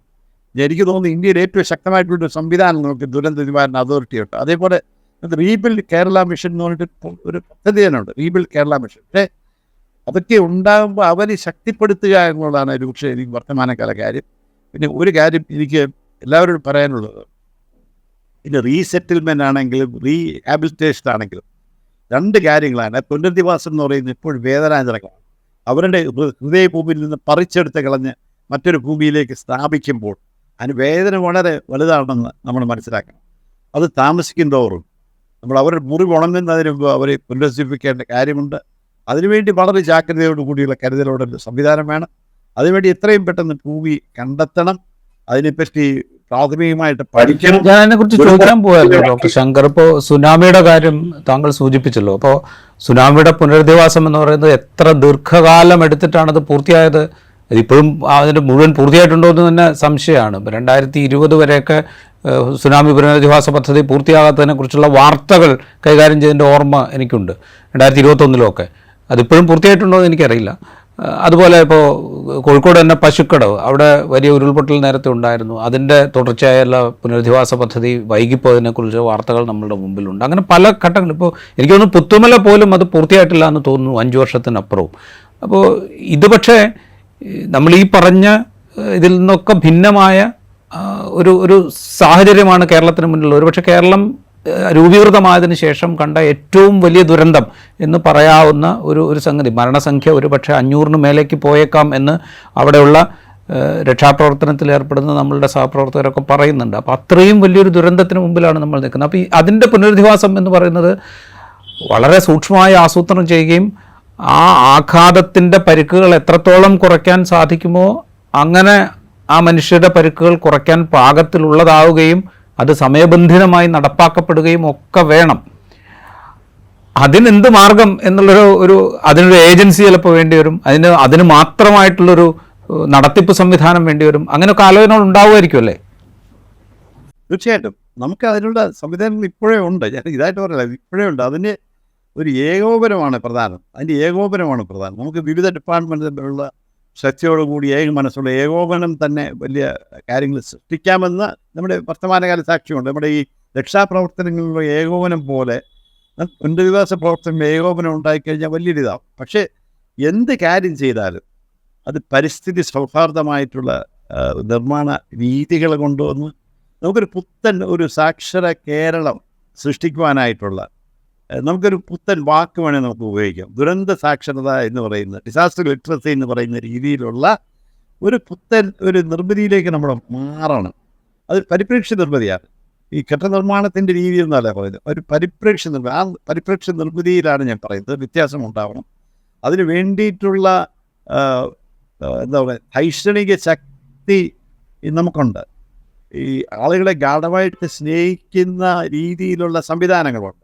എനിക്ക് തോന്നുന്നു ഇന്ത്യയിൽ ഏറ്റവും ശക്തമായിട്ടുള്ള സംവിധാനം നമുക്ക് ദുരന്ത നിവാരണ അതോറിറ്റി ഉണ്ട്. അതേപോലെ റീബിൽഡ് കേരള മിഷൻ എന്ന് പറഞ്ഞിട്ട് ഒരു പദ്ധതി തന്നെ ഉണ്ട്, റീബിൽഡ് കേരള മിഷൻ. പക്ഷേ അതൊക്കെ ഉണ്ടാകുമ്പോൾ അവരെ ശക്തിപ്പെടുത്തുക എന്നുള്ളതാണ് ഒരു പക്ഷേ എനിക്ക് വർത്തമാനകാല കാര്യം. പിന്നെ ഒരു കാര്യം എനിക്ക് എല്ലാവരോടും പറയാനുള്ളത്, പിന്നെ റീസെറ്റിൽമെൻ്റ് ആണെങ്കിലും റീഹാബിലിറ്റേഷൻ ആണെങ്കിലും 2 കാര്യങ്ങളാണ്. പുനരധിവാസം എന്ന് പറയുന്നത് ഇപ്പോഴും വേദനാജനകമാണ്. അവരുടെ ഹൃദയഭൂമിയിൽ നിന്ന് പറിച്ചെടുത്ത് കളഞ്ഞ് മറ്റൊരു ഭൂമിയിലേക്ക് സ്ഥാപിക്കുമ്പോൾ അതിന് വേദന വളരെ വലുതാണെന്ന് നമ്മൾ മനസ്സിലാക്കണം. അത് താമസിക്കും തോറും നമ്മൾ അവരുടെ മുറിവ് ഉണങ്ങുന്നതിന് മുമ്പ് അവരെ പുനരധിവസിപ്പിക്കേണ്ട കാര്യമുണ്ട്. അതിനുവേണ്ടി വളരെ ജാഗ്രതയോടുകൂടിയുള്ള കരുതലോടെ സംവിധാനം വേണം. അതിനുവേണ്ടി എത്രയും പെട്ടെന്ന് ഭൂമി കണ്ടെത്തണം, അതിനെപ്പറ്റി പ്രാഥമികമായിട്ട് പഠിക്കണം. ഞാൻ അതിനെക്കുറിച്ച് ചോദിക്കാൻ പോയായിരുന്നു ഡോക്ടർ ശങ്കർ. ഇപ്പോൾ സുനാമിയുടെ കാര്യം താങ്കൾ സൂചിപ്പിച്ചല്ലോ. അപ്പോൾ സുനാമിയുടെ പുനരധിവാസം എന്ന് പറയുന്നത് എത്ര ദീർഘകാലം എടുത്തിട്ടാണ് അത് പൂർത്തിയായത്? ഇതിപ്പോഴും അതിൻ്റെ മുഴുവൻ പൂർത്തിയായിട്ടുണ്ടോ എന്ന് തന്നെ സംശയമാണ്. 2020 വരെയൊക്കെ സുനാമി പുനരധിവാസ പദ്ധതി പൂർത്തിയാകാത്തതിനെക്കുറിച്ചുള്ള വാർത്തകൾ കൈകാര്യം ചെയ്തതിൻ്റെ ഓർമ്മ എനിക്കുണ്ട്. 2021 അതിപ്പോഴും പൂർത്തിയായിട്ടുണ്ടോ എന്ന് എനിക്കറിയില്ല. അതുപോലെ ഇപ്പോൾ കോഴിക്കോട് തന്നെ പശുക്കടവ്, അവിടെ വലിയ ഉരുൾപൊട്ടൽ നേരത്തെ ഉണ്ടായിരുന്നു. അതിൻ്റെ തുടർച്ചയായുള്ള പുനരധിവാസ പദ്ധതി വൈകിപ്പോയതിനെക്കുറിച്ച് വാർത്തകൾ നമ്മളുടെ മുമ്പിലുണ്ട്. അങ്ങനെ പല ഘട്ടങ്ങൾ. ഇപ്പോൾ എനിക്ക് തോന്നുന്നു പുത്തുമല പോലും അത് പൂർത്തിയായിട്ടില്ല എന്ന് തോന്നുന്നു, 5 വർഷത്തിനപ്പുറവും. അപ്പോൾ ഇത് പക്ഷേ നമ്മൾ ഈ പറഞ്ഞ ഇതിൽ നിന്നൊക്കെ ഭിന്നമായ ഒരു സാഹചര്യമാണ് കേരളത്തിന് മുന്നിലുള്ളത്. ഒരുപക്ഷെ കേരളം രൂപീകൃതമായതിനു ശേഷം കണ്ട ഏറ്റവും വലിയ ദുരന്തം എന്ന് പറയാവുന്ന ഒരു സംഗതി. മരണസംഖ്യ ഒരു പക്ഷേ 500 മേലേക്ക് പോയേക്കാം എന്ന് അവിടെയുള്ള രക്ഷാപ്രവർത്തനത്തിൽ ഏർപ്പെടുന്ന നമ്മളുടെ സഹപ്രവർത്തകരൊക്കെ പറയുന്നുണ്ട്. അപ്പോൾ അത്രയും വലിയൊരു ദുരന്തത്തിന് മുമ്പിലാണ് നമ്മൾ നിൽക്കുന്നത്. അപ്പോൾ അതിൻ്റെ പുനരധിവാസം എന്ന് പറയുന്നത് വളരെ സൂക്ഷ്മമായി ആസൂത്രണം ചെയ്യുകയും ആ ആഘാതത്തിൻ്റെ പരിക്കുകൾ എത്രത്തോളം കുറയ്ക്കാൻ സാധിക്കുമോ അങ്ങനെ ആ മനുഷ്യരുടെ പരിക്കുകൾ കുറയ്ക്കാൻ പാകത്തിലുള്ളതാവുകയും അത് സമയബന്ധിതമായി നടപ്പാക്കപ്പെടുകയും ഒക്കെ വേണം. അതിനെന്ത് മാർഗം എന്നുള്ളൊരു അതിനൊരു ഏജൻസി ചിലപ്പോൾ വേണ്ടി വരും. അതിന് മാത്രമായിട്ടുള്ളൊരു നടത്തിപ്പ് സംവിധാനം വേണ്ടി വരും. അങ്ങനെയൊക്കെ ആലോചനകൾ ഉണ്ടാവുമായിരിക്കും അല്ലേ? തീർച്ചയായിട്ടും നമുക്ക് അതിനുള്ള സംവിധാനങ്ങൾ ഇപ്പോഴേ ഉണ്ട്. ഞാൻ ഇതായിട്ട് പറയില്ല, ഇപ്പോഴേ ഉണ്ട്. അതിന് ഒരു ഏകോപനമാണ് പ്രധാനം. നമുക്ക് വിവിധ ഡിപ്പാർട്ട്മെൻറ്റിലുള്ള ശക്തിയോടുകൂടി മനസ്സുള്ള ഏകോപനം തന്നെ വലിയ കാര്യങ്ങൾ സൃഷ്ടിക്കാമെന്ന് നമ്മുടെ വർത്തമാനകാല സാക്ഷ്യമുണ്ട്. നമ്മുടെ ഈ രക്ഷാപ്രവർത്തനങ്ങളിലുള്ള ഏകോപനം പോലെ പുനരധിവാസ പ്രവർത്തനം ഏകോപനം ഉണ്ടായിക്കഴിഞ്ഞാൽ വലിയൊരിതാവും. പക്ഷേ എന്ത് കാര്യം ചെയ്താലും അത് പരിസ്ഥിതി സൗഹാർദ്ദമായിട്ടുള്ള നിർമ്മാണ രീതികൾ കൊണ്ടുവന്ന് നമുക്കൊരു പുത്തൻ ഒരു സാക്ഷര കേരളം സൃഷ്ടിക്കുവാനായിട്ടുള്ള നമുക്കൊരു പുത്തൻ വാക്ക് വേണേൽ നമുക്ക് ഉപയോഗിക്കാം. ദുരന്ത സാക്ഷരത എന്ന് പറയുന്ന, ഡിസാസ്റ്റർ ലിറ്ററസി എന്ന് പറയുന്ന രീതിയിലുള്ള ഒരു പുത്തൻ ഒരു നിർമ്മിതിയിലേക്ക് നമ്മൾ മാറണം. അത് പരിപ്രേക്ഷ്യ നിർമ്മിതിയാണ്. ഈ കെട്ടിട നിർമ്മാണത്തിൻ്റെ രീതി എന്നല്ല പറയുന്നത്, ഒരു പരിപ്രേക്ഷ്യ നിർമ്മിതി. ആ പരിപ്രേക്ഷ്യ നിർമ്മിതിയിലാണ് ഞാൻ പറയുന്നത്. വ്യത്യാസം ഉണ്ടാവണം. അതിന് വേണ്ടിയിട്ടുള്ള എന്താ പറയുക, ശൈക്ഷണിക ശക്തി നമുക്കുണ്ട്. ഈ ആളുകളെ ഗാഢമായിട്ട് സ്നേഹിക്കുന്ന രീതിയിലുള്ള സംവിധാനങ്ങളുണ്ട്.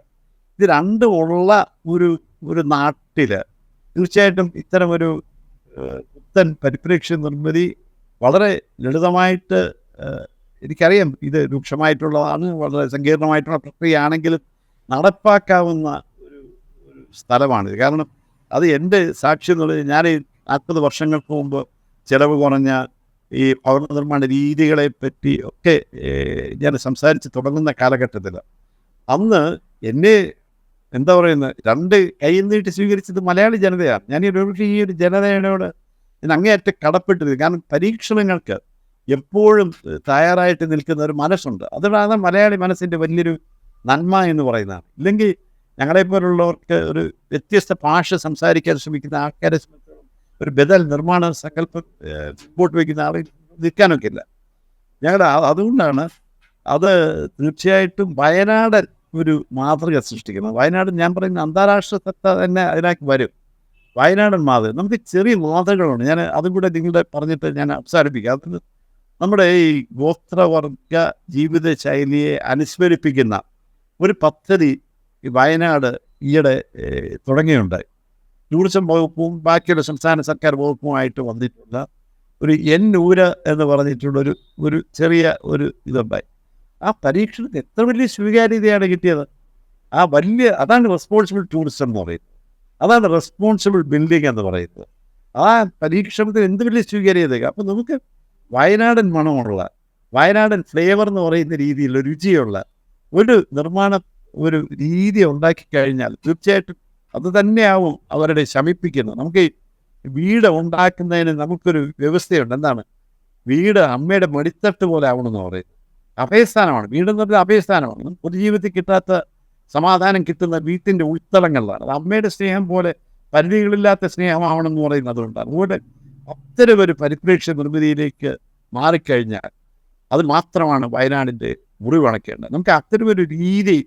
ഇത് രണ്ടും ഉള്ള ഒരു നാട്ടിൽ തീർച്ചയായിട്ടും ഇത്തരം ഒരു പുത്തൻ പരിപ്രേക്ഷ്യ നിർമ്മിതി വളരെ ലളിതമായിട്ട്, എനിക്കറിയാം ഇത് രൂക്ഷമായിട്ടുള്ളതാണ്, വളരെ സങ്കീർണമായിട്ടുള്ള പ്രക്രിയയാണെങ്കിലും നടപ്പാക്കാവുന്ന ഒരു സ്ഥലമാണിത്. കാരണം അത് എൻ്റെ സാക്ഷ്യം എന്നുള്ളത്, ഞാൻ 40 വർഷങ്ങൾക്ക് മുമ്പ് ചിലവ് കുറഞ്ഞ ഈ ഭവന നിർമ്മാണ രീതികളെ പറ്റി ഒക്കെ ഞാൻ സംസാരിച്ച് തുടങ്ങുന്ന കാലഘട്ടത്തിൽ അന്ന് എന്നെ എന്താ പറയുന്നത്, 2 കൈയിൽ നീട്ടി സ്വീകരിച്ചത് മലയാളി ജനതയാണ്. ഞാൻ ഈ ഒരു ജനതയോട് ഞാൻ അങ്ങേയറ്റം കടപ്പെട്ടിരുന്നു. കാരണം പരീക്ഷണങ്ങൾക്ക് എപ്പോഴും തയ്യാറായിട്ട് നിൽക്കുന്ന ഒരു മനസ്സുണ്ട്. അതാണ് മലയാളി മനസ്സിൻ്റെ വലിയൊരു നന്മ എന്ന് പറയുന്നതാണ്. ഇല്ലെങ്കിൽ ഞങ്ങളെപ്പോലുള്ളവർക്ക് ഒരു വ്യത്യസ്ത ഭാഷ സംസാരിക്കാൻ ശ്രമിക്കുന്ന ആൾക്കാരെ സംബന്ധിച്ചിടത്തോളം ഒരു ബദൽ നിർമ്മാണ സങ്കല്പം മുമ്പോട്ട് വയ്ക്കുന്ന ആൾ നിൽക്കാനൊക്കെ ഇല്ല. അതുകൊണ്ടാണ് അത് തീർച്ചയായിട്ടും വയനാട് ഒരു മാതൃക സൃഷ്ടിക്കുന്നത്. വയനാട് ഞാൻ പറയുന്ന അന്താരാഷ്ട്ര സത്ത തന്നെ അതിനകത്ത് വരും. വയനാടൻ മാതൃക. നമുക്ക് ചെറിയ മാതൃകകളുണ്ട്. ഞാൻ അതും കൂടെ നിങ്ങളുടെ പറഞ്ഞിട്ട് ഞാൻ അവസാനിപ്പിക്കാം. അത് നമ്മുടെ ഈ ഗോത്രവർഗ ജീവിതശൈലിയെ അനുസ്മരിപ്പിക്കുന്ന ഒരു പദ്ധതി ഈ വയനാട് ഈയിടെ തുടങ്ങിയുണ്ടായി. ടൂറിസം വകുപ്പും ബാക്കിയുള്ള സംസ്ഥാന സർക്കാർ വകുപ്പുമായിട്ട് വന്നിട്ടുള്ള ഒരു ഊര എന്ന് പറഞ്ഞിട്ടുള്ളൊരു ഒരു ചെറിയ ഒരു ഇതുണ്ടായി. ആ പരീക്ഷണത്തിന് എത്ര വലിയ സ്വീകാര്യതയാണ് കിട്ടിയത്. അതാണ് റെസ്പോൺസിബിൾ ടൂറിസം എന്ന് പറയുന്നത്. അതാണ് റെസ്പോൺസിബിൾ ബിൽഡിംഗ് എന്ന് പറയുന്നത്. ആ പരീക്ഷണത്തിന് എന്ത് വലിയ സ്വീകാര്യത. അപ്പം നമുക്ക് വയനാടൻ മണമുള്ള, വയനാടൻ ഫ്ലേവർ എന്ന് പറയുന്ന രീതിയിൽ രുചിയുള്ള ഒരു ഒരു രീതി ഉണ്ടാക്കി കഴിഞ്ഞാൽ തീർച്ചയായിട്ടും അത് തന്നെയാവും അവരുടെ ശമിപ്പിക്കുന്നത്. നമുക്ക് വീട് ഉണ്ടാക്കുന്നതിന് നമുക്കൊരു വ്യവസ്ഥയുണ്ട്. എന്താണ്? വീട് അമ്മയുടെ മടിത്തട്ട് പോലെ ആവണമെന്ന് പറയുന്നത്. അഭയസ്ഥാനമാണ് വീടെന്ന് പറഞ്ഞാൽ. അഭയസ്ഥാനമാണ്. പൊതുജീവിതത്തിൽ കിട്ടാത്ത സമാധാനം കിട്ടുന്ന വീട്ടിൻ്റെ ഉൾത്തളങ്ങളിലാണ്. അത് അമ്മയുടെ സ്നേഹം പോലെ പരിധികളില്ലാത്ത സ്നേഹമാവണം എന്ന് പറയുന്നത് അതുകൊണ്ടാണ്. അതുകൊണ്ട് അത്തരം ഒരു പരിപ്രേക്ഷ്യ നിർമ്മിതിയിലേക്ക് മാറിക്കഴിഞ്ഞാൽ അത് മാത്രമാണ് വയനാടിൻ്റെ മുറിവണക്കേണ്ടത്. നമുക്ക് അത്തരമൊരു രീതി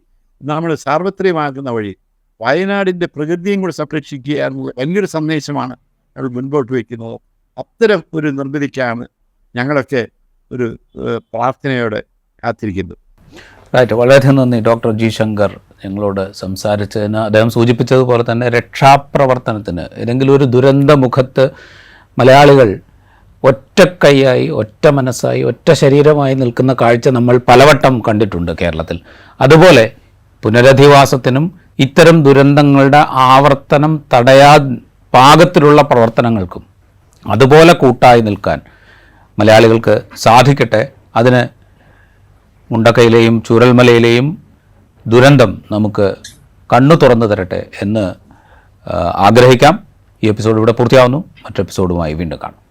നമ്മൾ സാർവത്രികമാക്കുന്ന വഴി വയനാടിൻ്റെ പ്രകൃതിയും കൂടി സംരക്ഷിക്കുക എന്നുള്ള വലിയൊരു സന്ദേശമാണ് ഞങ്ങൾ മുൻപോട്ട് വയ്ക്കുന്നത്. അത്തരം ഒരു നിർമ്മിതിക്കാണ് ഞങ്ങളൊക്കെ ഒരു പ്രാർത്ഥനയോടെ കാത്തിരിക്കുന്നത്. റൈറ്റ്. വളരെയധികം നന്ദി ഡോക്ടർ ജി ശങ്കർ ഞങ്ങളോട് സംസാരിച്ചതിന്. അദ്ദേഹം സൂചിപ്പിച്ചതുപോലെ തന്നെ രക്ഷാപ്രവർത്തനത്തിന് ഏതെങ്കിലും ഒരു ദുരന്ത മുഖത്ത് മലയാളികൾ ഒറ്റക്കൈയായി, ഒറ്റ മനസ്സായി, ഒറ്റ ശരീരമായി നിൽക്കുന്ന കാഴ്ച നമ്മൾ പലവട്ടം കണ്ടിട്ടുണ്ട് കേരളത്തിൽ. അതുപോലെ പുനരധിവാസത്തിനും ഇത്തരം ദുരന്തങ്ങളുടെ ആവർത്തനം തടയാൻ പാകത്തിലുള്ള പ്രവർത്തനങ്ങൾക്കും അതുപോലെ കൂട്ടായി നിൽക്കാൻ മലയാളികൾക്ക് സാധിക്കട്ടെ. അതിന് മുണ്ടക്കയിലെയും ചൂരൽമലയിലെയും ദുരന്തം നമുക്ക് കണ്ണു തുറന്നു തരട്ടെ എന്ന് ആഗ്രഹിക്കാം. ഈ എപ്പിസോഡ് ഇവിടെ പൂർത്തിയാവുന്നു. മറ്റു എപ്പിസോഡുമായി വീണ്ടും കാണാം.